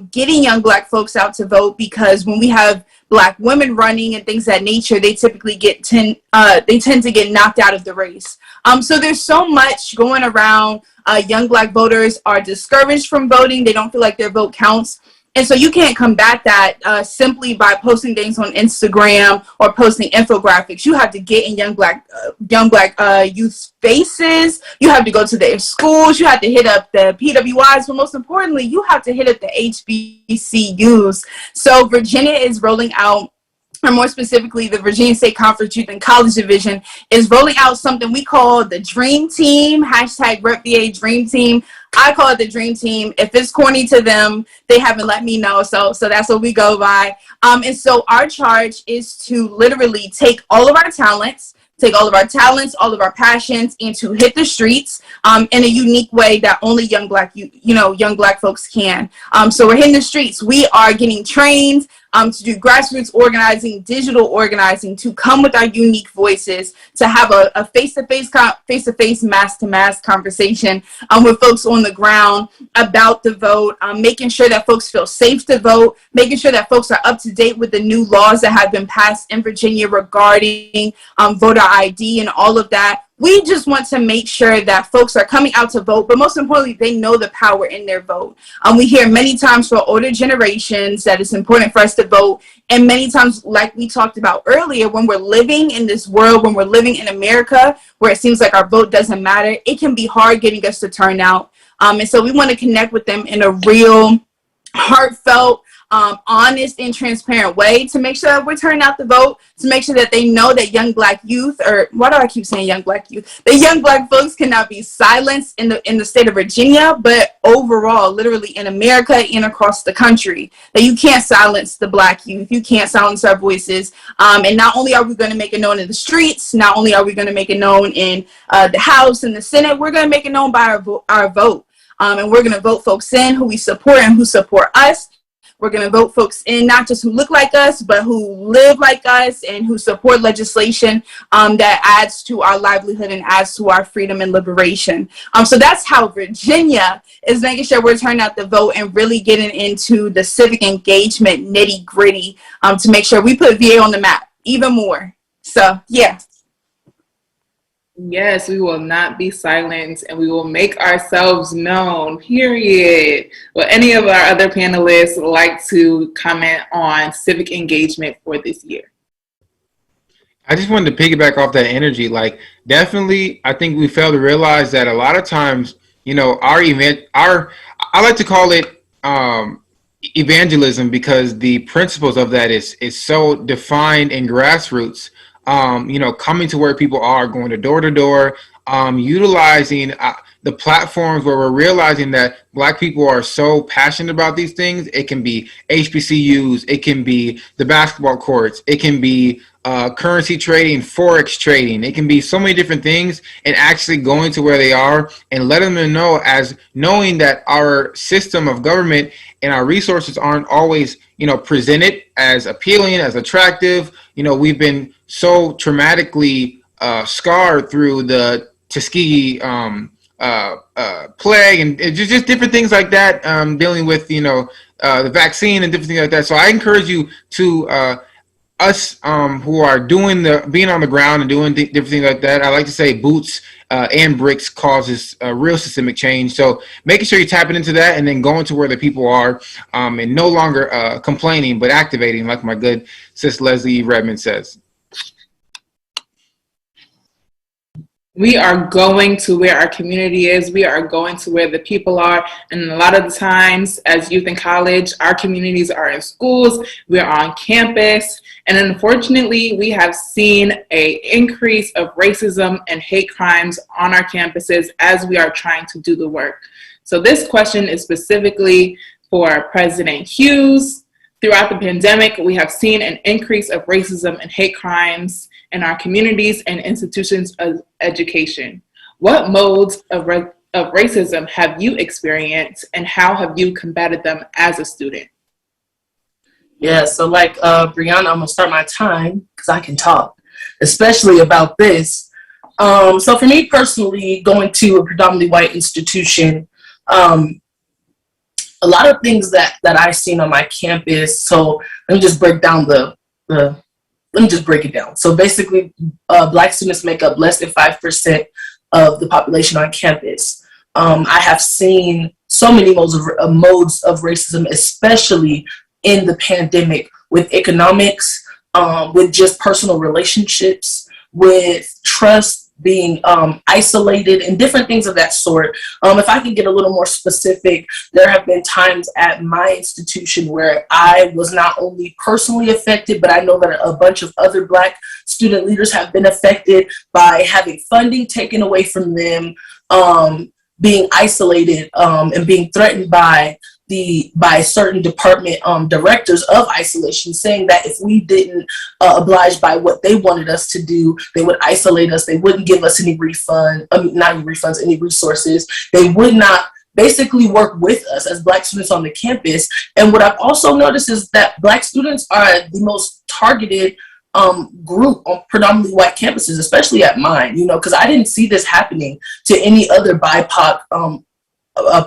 getting young Black folks out to vote, because when we have Black women running and things of that nature, they typically tend to get knocked out of the race. So there's so much going around. Young Black voters are discouraged from voting. They don't feel like their vote counts. And so you can't combat that simply by posting things on Instagram or posting infographics. You have to get in young Black youth faces. You have to go to their schools. You have to hit up the PWIs. But most importantly, you have to hit up the HBCUs. So Virginia is rolling out, or more specifically, the Virginia State Conference Youth and College Division is rolling out something we call the Dream Team, #RepVA Dream Team. I call it the Dream Team. If it's corny to them, they haven't let me know. So that's what we go by. And so our charge is to literally take all of our talents, all of our passions, and to hit the streets in a unique way that only young Black folks can. So we're hitting the streets. We are getting trained to do grassroots organizing, digital organizing, to come with our unique voices, to have a face-to-face, mass-to-mass conversation with folks on the ground about the vote, making sure that folks feel safe to vote, making sure that folks are up to date with the new laws that have been passed in Virginia regarding voter ID and all of that. We just want to make sure that folks are coming out to vote, but most importantly, they know the power in their vote. We hear many times for older generations that it's important for us to vote. And many times, like we talked about earlier, when we're living in this world, when we're living in America, where it seems like our vote doesn't matter, it can be hard getting us to turn out. And so we want to connect with them in a real, heartfelt, honest and transparent way to make sure that we're turning out the vote, to make sure that they know that young Black youth, or why do I keep saying young Black youth? The young Black folks cannot be silenced in the state of Virginia, but overall, literally in America and across the country, that you can't silence the Black youth, you can't silence our voices. And not only are we going to make it known in the streets, not only are we going to make it known in the House and the Senate, we're going to make it known by our vote. And we're going to vote folks in who we support and who support us. We're going to vote folks in, not just who look like us, but who live like us and who support legislation that adds to our livelihood and adds to our freedom and liberation. So that's how Virginia is making sure we're turning out the vote and really getting into the civic engagement nitty gritty to make sure we put VA on the map even more. So, yeah. Yes, we will not be silent and we will make ourselves known, period. Will any of our other panelists like to comment on civic engagement for this year? I just wanted to piggyback off that energy. Like, definitely, I think we fail to realize that a lot of times, you know, I like to call it evangelism, because the principles of that is so defined in grassroots. You know, coming to where people are, going to door, utilizing the platforms where we're realizing that Black people are so passionate about these things. It can be HBCUs, it can be the basketball courts, it can be currency trading, Forex trading, it can be so many different things, and actually going to where they are and letting them know, as knowing that our system of government and our resources aren't always, you know, presented as appealing, as attractive. You know, we've been so traumatically scarred through the Tuskegee plague and just different things like that, dealing with, you know, the vaccine and different things like that. So I encourage you to us who are being on the ground and doing different things like that. I like to say boots and bricks causes real systemic change. So making sure you're tapping into that and then going to where the people are, and no longer complaining, but activating, like my good sis Leslie Redmond says. We are going to where our community is. We are going to where the people are. And a lot of the times as youth in college, our communities are in schools, we are on campus. And unfortunately, we have seen an increase of racism and hate crimes on our campuses as we are trying to do the work. So this question is specifically for President Hughes. Throughout the pandemic, we have seen an increase of racism and hate crimes in our communities and institutions of education. What modes of racism have you experienced, and how have you combated them as a student? Yeah, so like Brianna, I'm gonna start my time because I can talk, especially about this. So for me personally, going to a predominantly white institution, a lot of things that I've seen on my campus. So let me just break down let me just break it down. So basically, Black students make up less than 5% of the population on campus. I have seen so many modes of racism, especially in the pandemic, with economics, with just personal relationships, with trust being isolated, and different things of that sort. If I could get a little more specific, there have been times at my institution where I was not only personally affected, but I know that a bunch of other Black student leaders have been affected by having funding taken away from them, being isolated, and being threatened by certain department directors of isolation, saying that if we didn't oblige by what they wanted us to do, they would isolate us. They wouldn't give us any any resources. They would not basically work with us as Black students on the campus. And what I've also noticed is that Black students are the most targeted group on predominantly white campuses, especially at mine, because I didn't see this happening to any other BIPOC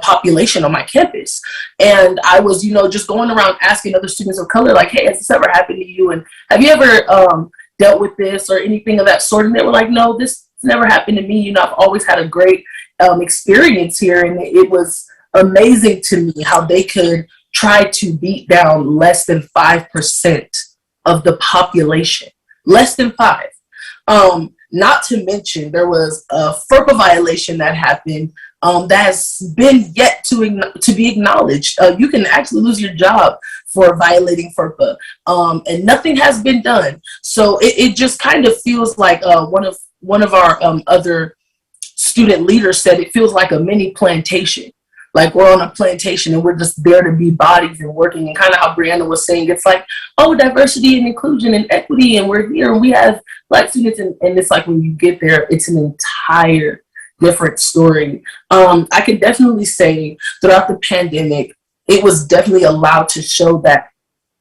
population on my campus. And I was, just going around asking other students of color, like, hey, has this ever happened to you? And have you ever dealt with this or anything of that sort? And they were like, no, this never happened to me. I've always had a great experience here. And it was amazing to me how they could try to beat down less than 5% of the population. Less than 5%. Not to mention, there was a FERPA violation that happened that has been yet to be acknowledged. You can actually lose your job for violating FERPA, and nothing has been done. So it just kind of feels like one of our other student leaders said it feels like a mini plantation. Like we're on a plantation and we're just there to be bodies and working, and kind of how Brianna was saying, it's like, oh, diversity and inclusion and equity, and we're here and we have Black students, and it's like when you get there, it's an entire different story. I can definitely say throughout the pandemic, it was definitely allowed to show that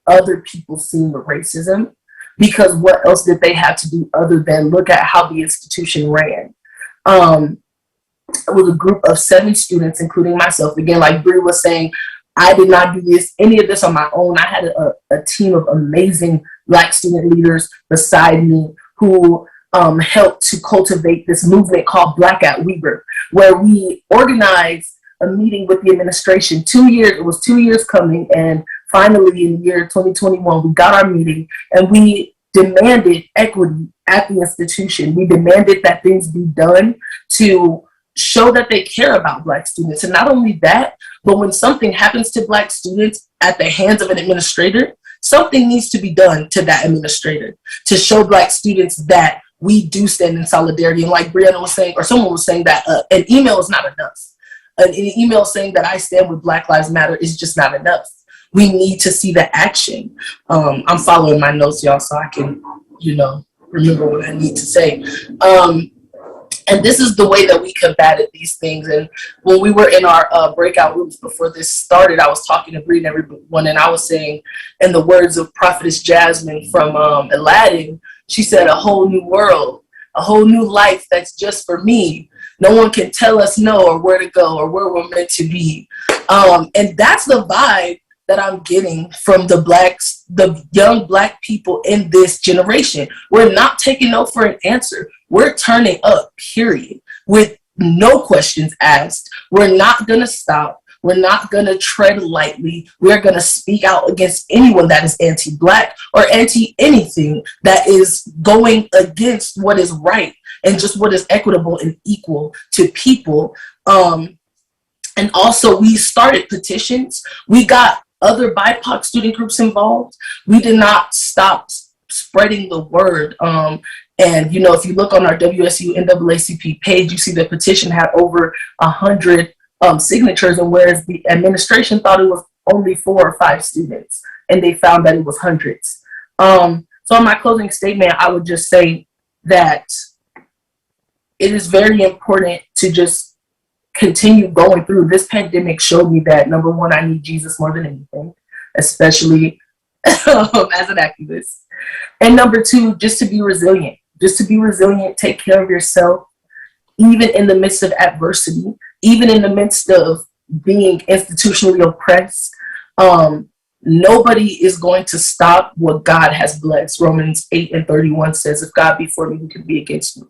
other people seen the racism, because what else did they have to do other than look at how the institution ran? It was a group of 7 students, including myself. Again, like Brie was saying, I did not do any of this on my own. I had a team of amazing Black student leaders beside me who helped to cultivate this movement called Black at Weber, where we organized a meeting with the administration. It was 2 years coming, and finally in the year 2021, we got our meeting and we demanded equity at the institution. We demanded that things be done to show that they care about Black students. And not only that, but when something happens to Black students at the hands of an administrator, something needs to be done to that administrator to show Black students that we do stand in solidarity. And like Brianna was saying, or someone was saying, that an email is not enough. An email saying that I stand with Black Lives Matter is just not enough. We need to see the action. I'm following my notes, y'all, so I can, remember what I need to say. And this is the way that we combated these things. And when we were in our breakout rooms before this started, I was talking to Bree and everyone, and I was saying, in the words of Prophetess Jasmine from Aladdin, she said, a whole new world, a whole new life that's just for me. No one can tell us no, or where to go, or where we're meant to be. And that's the vibe that I'm getting from the young Black people in this generation. We're not taking no for an answer. We're turning up, period, with no questions asked. We're not gonna stop. We're not gonna tread lightly. We're gonna speak out against anyone that is anti-Black or anti-anything that is going against what is right and just what is equitable and equal to people. And also, we started petitions. We got other BIPOC student groups involved. We did not stop spreading the word. And if you look on our WSU NAACP page, you see the petition had over 100 signatures, and whereas the administration thought it was only 4 or 5 students, and they found that it was hundreds. So in my closing statement, I would just say that it is very important to just continue going through. This pandemic showed me that, number one, I need Jesus more than anything, especially as an activist. And number 2, just to be resilient. Just to be resilient, take care of yourself, even in the midst of adversity, even in the midst of being institutionally oppressed. Nobody is going to stop what God has blessed. Romans 8:31 says, if God be for me, who can be against me?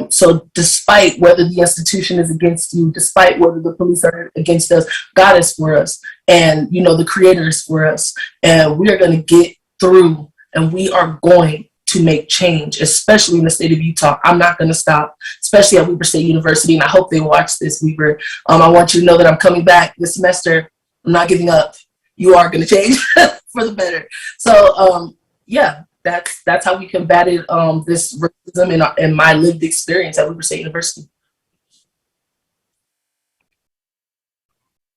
So despite whether the institution is against you, despite whether the police are against us, God is for us. And, the Creator is for us. And we are going to get through, and we are going to make change, especially in the state of Utah. I'm not going to stop, especially at Weber State University. And I hope they watch this, Weber. I want you to know that I'm coming back this semester. I'm not giving up. You are going to change for the better. So, that's how we combated this racism in my lived experience at Weber State University.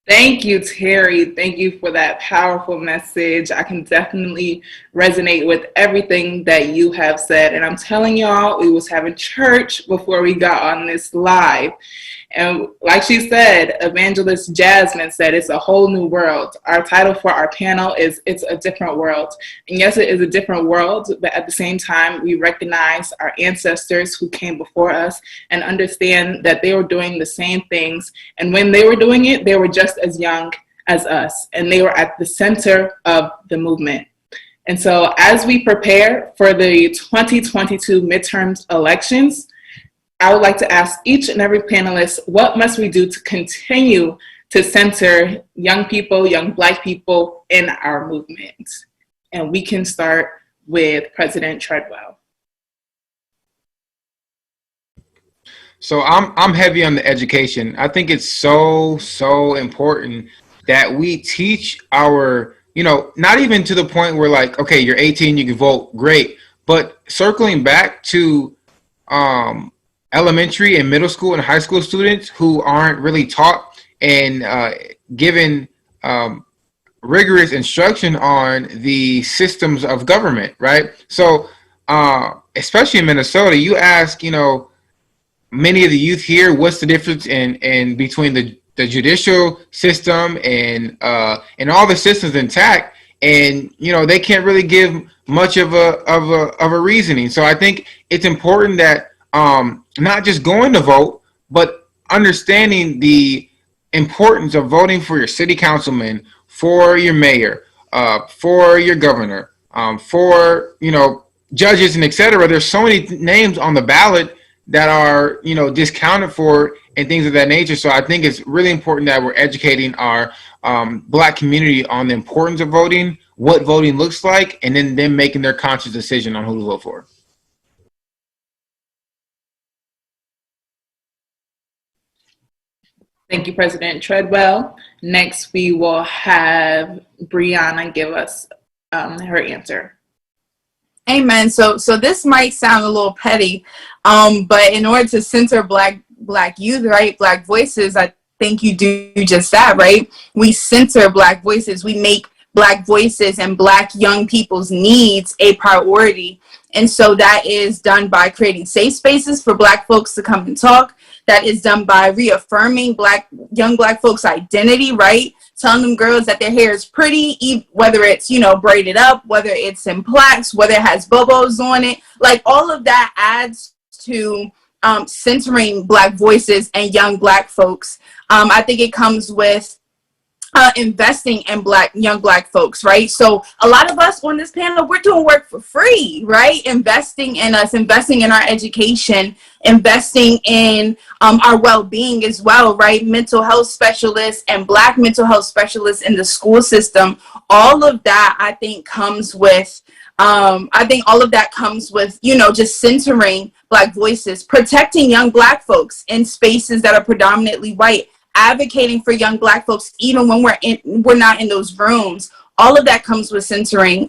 Thank you, Terry. Thank you for that powerful message. I can definitely resonate with everything that you have said. And I'm telling y'all, we was having church before we got on this live. And like she said, Evangelist Jasmine said, it's a whole new world. Our title for our panel is It's a Different World. And yes, it is a different world, but at the same time, we recognize our ancestors who came before us and understand that they were doing the same things. And when they were doing it, they were just as young as us, and they were at the center of the movement. And so as we prepare for the 2022 midterms elections, I would like to ask each and every panelist, what must we do to continue to center young people, young Black people in our movement? And we can start with President Treadwell. So I'm heavy on the education. I think it's so important that we teach our, not even to the point where like, okay, you're 18, you can vote, great. But circling back to elementary and middle school and high school students who aren't really taught and given rigorous instruction on the systems of government, right? So especially in Minnesota, you ask, many of the youth here, what's the difference in between the judicial system and all the systems intact, and they can't really give much of a reasoning. So I think it's important that not just going to vote, but understanding the importance of voting for your city councilman, for your mayor, for your governor, for judges and etc. There's so many names on the ballot that are discounted for and things of that nature. So I think it's really important that we're educating our Black community on the importance of voting, what voting looks like, and then them making their conscious decision on who to vote for. Thank you, President Treadwell. Next, we will have Brianna give us her answer. Amen. So this might sound a little petty, but in order to center Black youth, right, Black voices, I think you do just that, right? We center Black voices. We make Black voices and Black young people's needs a priority. And so that is done by creating safe spaces for Black folks to come and talk. That is done by reaffirming young Black folks' identity, right? Telling them girls that their hair is pretty, whether it's, braided up, whether it's in plaits, whether it has bobos on it. Like all of that adds to centering Black voices and young Black folks. I think it comes with investing in young Black folks, right? So a lot of us on this panel, we're doing work for free, right? Investing in us, investing in our education, investing in our well-being as well, right? Mental health specialists and Black mental health specialists in the school system. All of that, I think, comes with, just centering Black voices, protecting young Black folks in spaces that are predominantly white, advocating for young Black folks even when we're not in those rooms. All of that comes with centering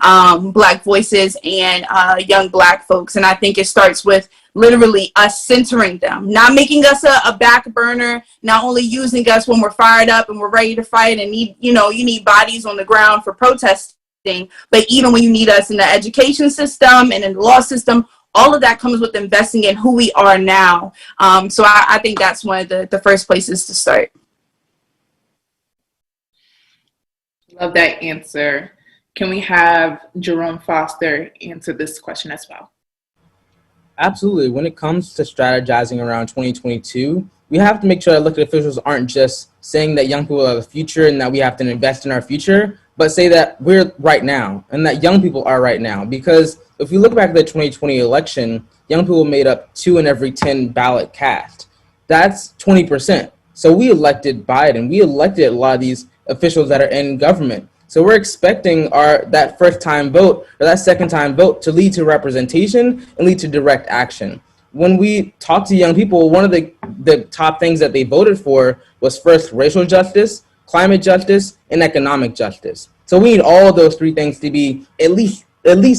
Black voices and young Black folks. And I think it starts with literally us centering them, not making us a back burner, not only using us when we're fired up and we're ready to fight and you need bodies on the ground for protesting, but even when you need us in the education system and in the law system, all of that comes with investing in who we are now. So I think that's one of the first places to start. Love that answer. Can we have Jerome Foster answer this question as well? Absolutely. When it comes to strategizing around 2022, we have to make sure that elected officials aren't just saying that young people are the future and that we have to invest in our future, but say that we're right now and that young people are right now. Because if we look back at the 2020 election, young people made up 2 in every 10 ballot cast. That's 20%. So we elected Biden. We elected a lot of these officials that are in government. So we're expecting that first time vote or that second time vote to lead to representation and lead to direct action. When we talk to young people, one of the top things that they voted for was first racial justice, climate justice, and economic justice. So we need all of those 3 things to be at least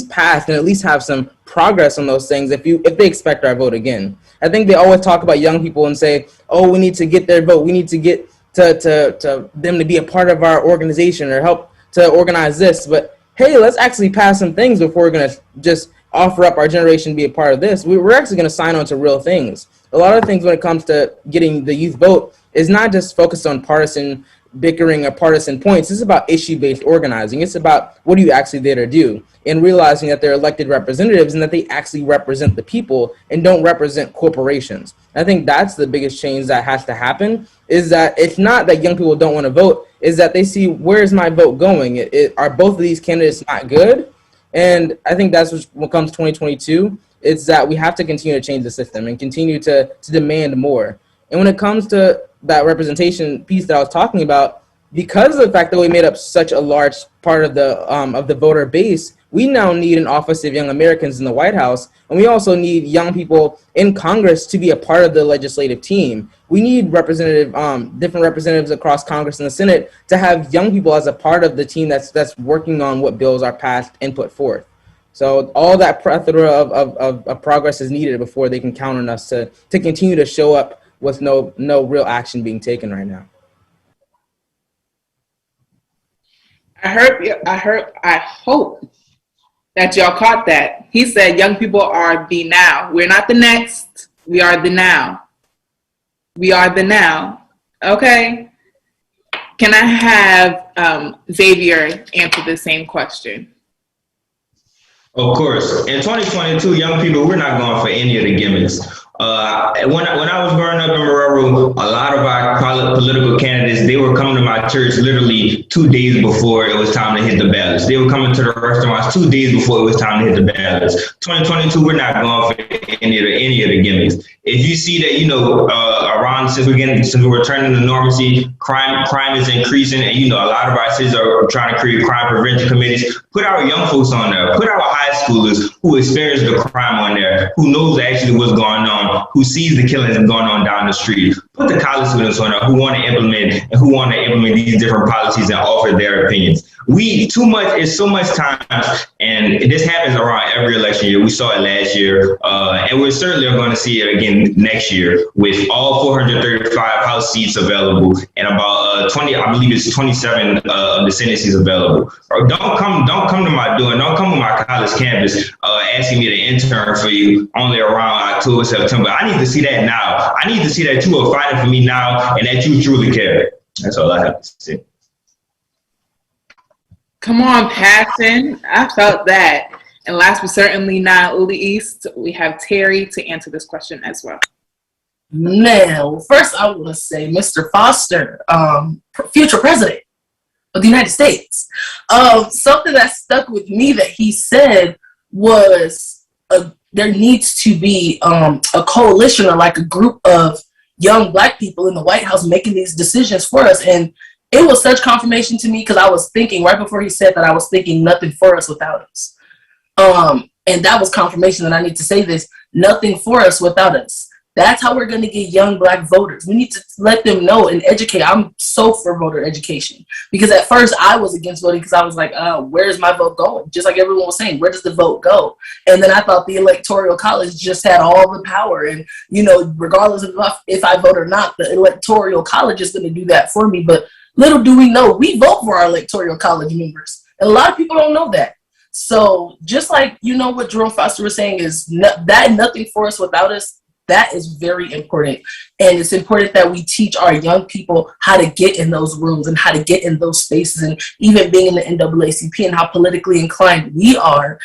passed and at least have some progress on those things if they expect our vote again. I think they always talk about young people and say, oh, we need to get their vote. We need to get to them to be a part of our organization or help to organize this. But hey, let's actually pass some things before we're going to just offer up our generation to be a part of this. We're actually going to sign on to real things. a lot of things when it comes to getting the youth vote is not just focused on partisan bickering or partisan points. It's about issue-based organizing. It's about what are you actually there to do, and realizing that they're elected representatives and that they actually represent the people and don't represent corporations. I think that's the biggest change that has to happen, is that it's not that young people don't want to vote, is that they see, where's my vote going? Are both of these candidates not good? And I think that's what comes 2022, it's that we have to continue to change the system and continue to demand more. And when it comes to that representation piece that I was talking about, because of the fact that we made up such a large part of the voter base, we now need an office of young Americans in the White House, and we also need young people in Congress to be a part of the legislative team. We need different representatives across Congress and the Senate to have young people as a part of the team that's working on what bills are passed and put forth. So all that plethora of progress is needed before they can count on us to continue to show up with no real action being taken right now. I hope that y'all caught that. He said young people are the now. We're not the next. We are the now. We are the now. Okay. Can I have Xavier answer the same question? Of course. In 2022, young people, we're not going for any of the gimmicks. When I was growing up in Marrero, a lot of our political candidates, they were coming to my church literally 2 days before it was time to hit the ballots. They were coming to the restaurants 2 days before it was time to hit the ballots. 2022, we're not going for any of the gimmicks. If you see that, around since we're returning to normalcy, crime is increasing, and a lot of our cities are trying to create crime prevention committees. Put our young folks on there. Put our high schoolers who experience the crime on there, who knows actually what's going on, who sees the killings going on down the street. Put the college students on there who want to implement these different policies and offer their opinions. It's so much time, and this happens around every election year. We saw it last year, and we're certainly going to see it again next year with all 435 House seats available and about 27 of the Senate seats available. Or don't come to my door, don't come to my college campus asking me to intern for you only around October, September. I need to see that now. I need to see that you are fighting for me now and that you truly care. That's all I have to say. Come on, passion. I felt that. And last but certainly not least, we have Terry to answer this question as well. Now, first I want to say Mr. Foster, future president of the United States. Something that stuck with me that he said was there needs to be a coalition or like a group of young Black people in the White House making these decisions for us. And it was such confirmation to me because I was thinking, right before he said that, I was thinking nothing for us without us. And that was confirmation that I need to say this, nothing for us without us. That's how we're going to get young Black voters. We need to let them know and educate. I'm so for voter education because at first I was against voting because I was like, where's my vote going? Just like everyone was saying, where does the vote go? And then I thought the Electoral College just had all the power. And, regardless of if I vote or not, the Electoral College is going to do that for me. But little do we know, we vote for our Electoral College members. And a lot of people don't know that. So just like, what Jerome Foster was saying is that nothing for us without us, that is very important. And it's important that we teach our young people how to get in those rooms and how to get in those spaces. And even being in the NAACP and how politically inclined we are,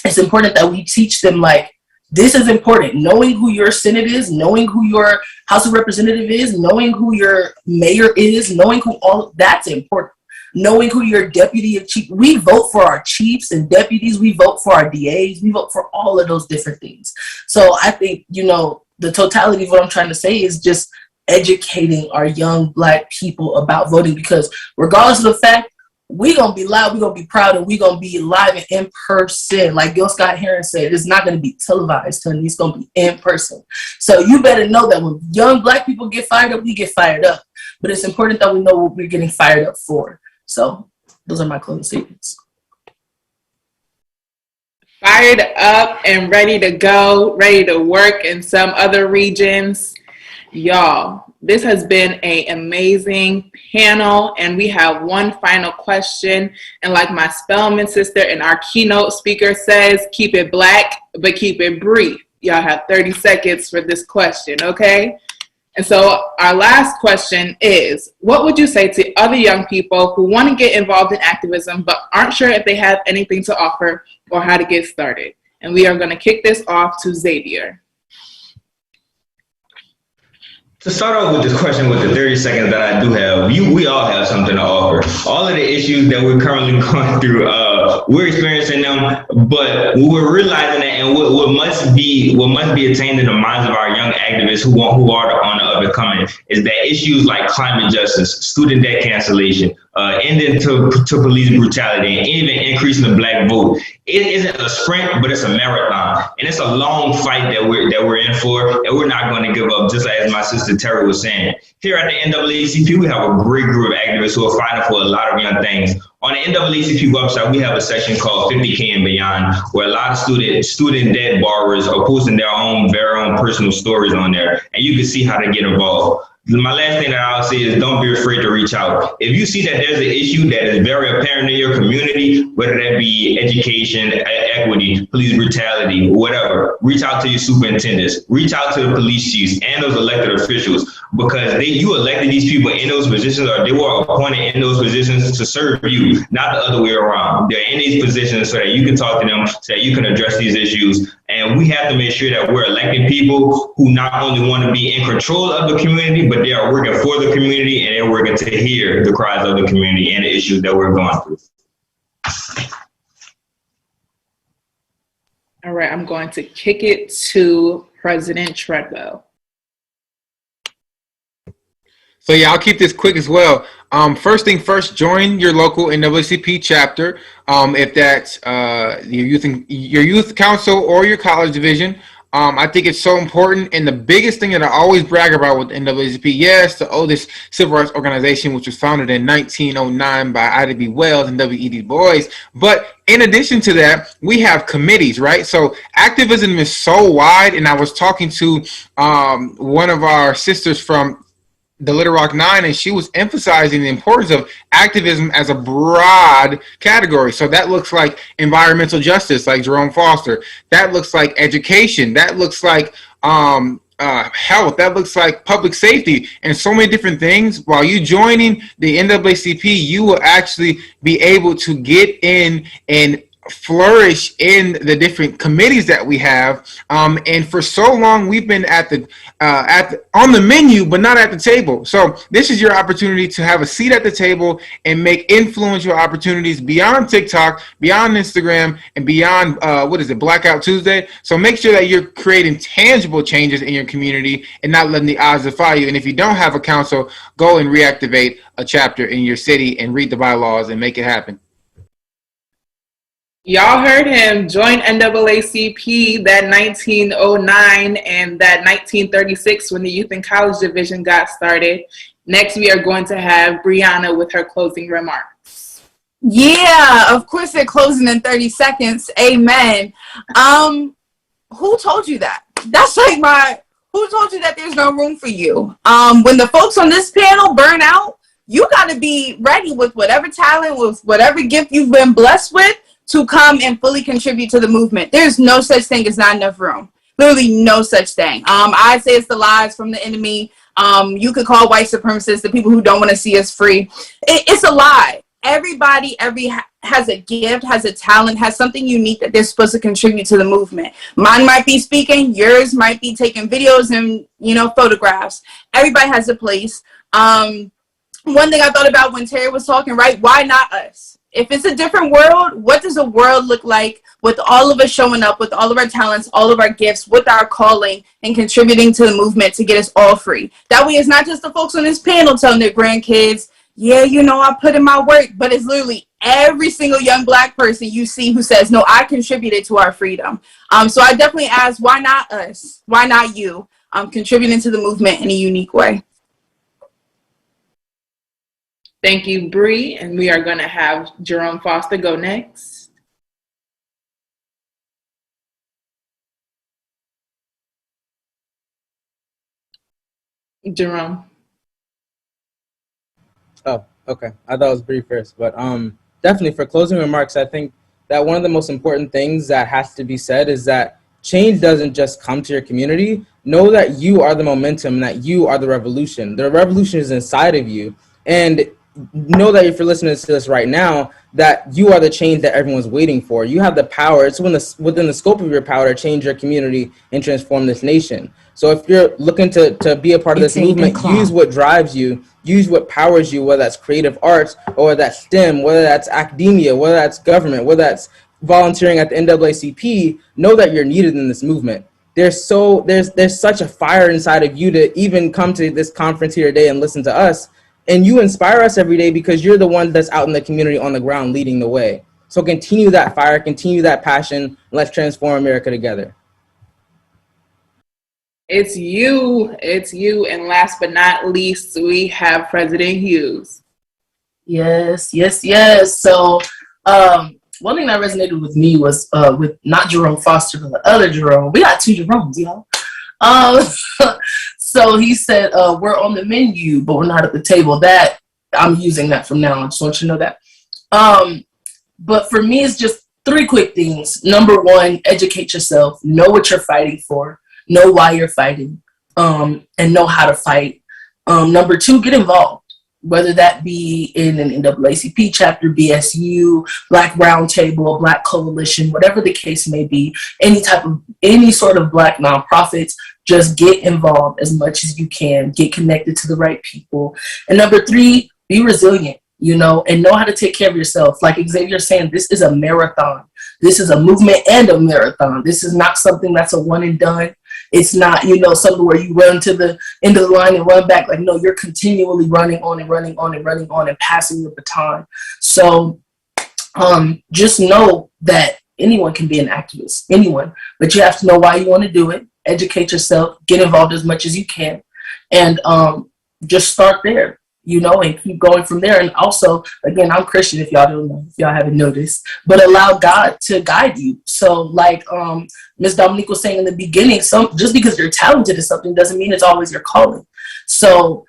it's important that we teach them, like, this is important. Knowing who your Senate is, knowing who your House of Representative is, knowing who your mayor is, knowing who that's important. Knowing who your deputy of chief, we vote for our chiefs and deputies, we vote for our DAs, we vote for all of those different things. So I think, the totality of what I'm trying to say is just educating our young Black people about voting, because regardless of the fact, we're going to be loud, we're going to be proud, and we're going to be live and in person. Like Gil Scott Heron said, it's not going to be televised, honey. It's going to be in person. So you better know that when young Black people get fired up, we get fired up. But it's important that we know what we're getting fired up for. So those are my closing statements. Fired up and ready to go, ready to work in some other regions. Y'all, this has been an amazing panel, and we have one final question. And like my Spelman sister and our keynote speaker says, keep it Black, but keep it brief. Y'all have 30 seconds for this question, okay? And so our last question is, what would you say to other young people who want to get involved in activism but aren't sure if they have anything to offer or how to get started? And we are going to kick this off to Xavier. To start off with this question with the 30 seconds that I do have, we all have something to offer. All of the issues that we're currently going through, we're experiencing them, but we're realizing that, and what must be attained in the minds of our young activists who are on the up and coming is that issues like climate justice, student debt cancellation, ending to police brutality, and even increasing the black vote. It isn't a sprint, but it's a marathon, and it's a long fight that we're in for, and we're not going to give up. Just as my sister Terry was saying, here at the NAACP, we have a great group of activists who are fighting for a lot of young things. On the NAACP website, we have a section called 50K and Beyond, where a lot of student debt borrowers are posting their very own personal stories on there, and you can see how to get involved. My last thing that I'll say is don't be afraid to reach out. If you see that there's an issue that is very apparent in your community, whether that be education, equity, police brutality, whatever, reach out to your superintendents, reach out to the police chiefs and those elected officials, because you elected these people in those positions, or they were appointed in those positions to serve you, not the other way around. They're in these positions so that you can talk to them, so that you can address these issues. And we have to make sure that we're electing people who not only want to be in control of the community, but they are working for the community, and they're working to hear the cries of the community and the issues that we're going through. All right, I'm going to kick it to President Treadwell. So yeah, I'll keep this quick as well. First thing first, join your local NAACP chapter. If that's your youth council or your college division. I think it's so important. And the biggest thing that I always brag about with the NAACP, yes, the oldest civil rights organization, which was founded in 1909 by Ida B. Wells and W.E. Du Bois. But in addition to that, we have committees, right? So activism is so wide. And I was talking to one of our sisters from the Little Rock Nine, and she was emphasizing the importance of activism as a broad category. So that looks like environmental justice, like Jerome Foster. That looks like education. That looks like health. That looks like public safety, and so many different things. While you joining the NAACP, you will actually be able to get in and flourish in the different committees that we have, and for so long we've been on the menu but not at the table. So this is your opportunity to have a seat at the table and make influential opportunities beyond TikTok, beyond Instagram, and beyond Blackout Tuesday. So make sure that you're creating tangible changes in your community and not letting the odds defy you. And if you don't have a council, go and reactivate a chapter in your city and read the bylaws and make it happen. Y'all heard him. Join NAACP, that 1909 and that 1936 when the Youth and College Division got started. Next, we are going to have Brianna with her closing remarks. Yeah, of course they're closing in 30 seconds. Amen. Who told you that? That's like who told you that there's no room for you? When the folks on this panel burn out, you got to be ready with whatever talent, with whatever gift you've been blessed with, to come and fully contribute to the movement. There's no such thing as not enough room. Literally no such thing. I'd say it's the lies from the enemy. You could call white supremacists the people who don't want to see us free. It's a lie. Everybody has a gift, has a talent, has something unique that they're supposed to contribute to the movement. Mine might be speaking, yours might be taking videos and photographs. Everybody has a place. One thing I thought about when Terry was talking, right? Why not us? If it's a different world, what does a world look like with all of us showing up, with all of our talents, all of our gifts, with our calling, and contributing to the movement to get us all free? That way, it's not just the folks on this panel telling their grandkids, yeah, I put in my work, but it's literally every single young Black person you see who says, no, I contributed to our freedom. So I definitely ask, why not us? Why not you? Contributing to the movement in a unique way. Thank you, Bree, and we are going to have Jerome Foster go next. Jerome. Oh, okay. I thought it was Bree first, but definitely for closing remarks, I think that one of the most important things that has to be said is that change doesn't just come to your community. Know that you are the momentum, that you are the revolution. The revolution is inside of you. And know that if you're listening to this right now, that you are the change that everyone's waiting for. You have the power. It's within the scope of your power to change your community and transform this nation. So if you're looking to be a part of this movement, use what drives you, use what powers you, whether that's creative arts, or whether that's STEM, whether that's academia, whether that's government, whether that's volunteering at the NAACP. Know that you're needed in this movement. There's such a fire inside of you to even come to this conference here today and listen to us. And you inspire us every day because you're the one that's out in the community on the ground leading the way. So continue that fire, continue that passion, and let's transform America together. It's you. And last but not least, we have President Hughes. Yes. So one thing that resonated with me was with not Jerome Foster, but the other Jerome. We got two Jeromes, y'all. So he said, we're on the menu, but we're not at the table. That I'm using that from now on. I just want you to know that. But for me, it's just three quick things. Number one, educate yourself. Know what you're fighting for. Know why you're fighting. And know how to fight. Number two, get involved. Whether that be in an NAACP chapter, BSU, Black Roundtable, Black Coalition, whatever the case may be, any sort of Black nonprofits, just get involved as much as you can. Get connected to the right people. And number three, be resilient, and know how to take care of yourself. Like Xavier's saying, this is a marathon. This is a movement and a marathon. This is not something that's a one and done. It's not, something where you run to the end of the line and run back. Like, no, you're continually running on and passing the baton. So just know that anyone can be an activist, anyone, but you have to know why you want to do it. Educate yourself, get involved as much as you can, and just start there, and keep going from there. And also, again, I'm Christian, if y'all don't know, if y'all haven't noticed, but allow God to guide you. So like Ms. Dominique was saying in the beginning, just because you're talented in something doesn't mean it's always your calling. So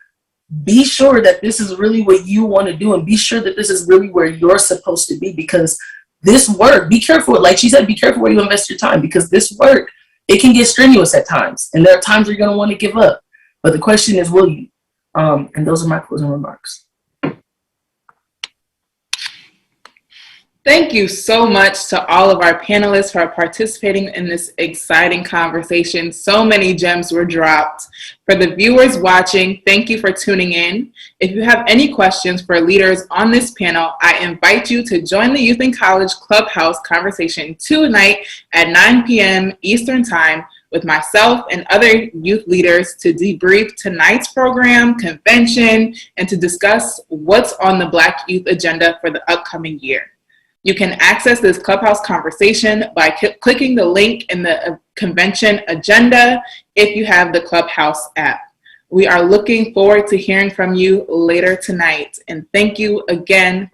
be sure that this is really what you want to do, and be sure that this is really where you're supposed to be, because this work, be careful, like she said, be careful where you invest your time, because this work, it can get strenuous at times, and there are times where you're going to want to give up. But the question is, will you? And those are my closing remarks. Thank you so much to all of our panelists for participating in this exciting conversation. So many gems were dropped. For the viewers watching, thank you for tuning in. If you have any questions for leaders on this panel, I invite you to join the Youth in College Clubhouse conversation tonight at 9 p.m. Eastern Time with myself and other youth leaders to debrief tonight's program, convention, and to discuss what's on the Black Youth agenda for the upcoming year. You can access this Clubhouse conversation by clicking the link in the convention agenda if you have the Clubhouse app. We are looking forward to hearing from you later tonight. And thank you again for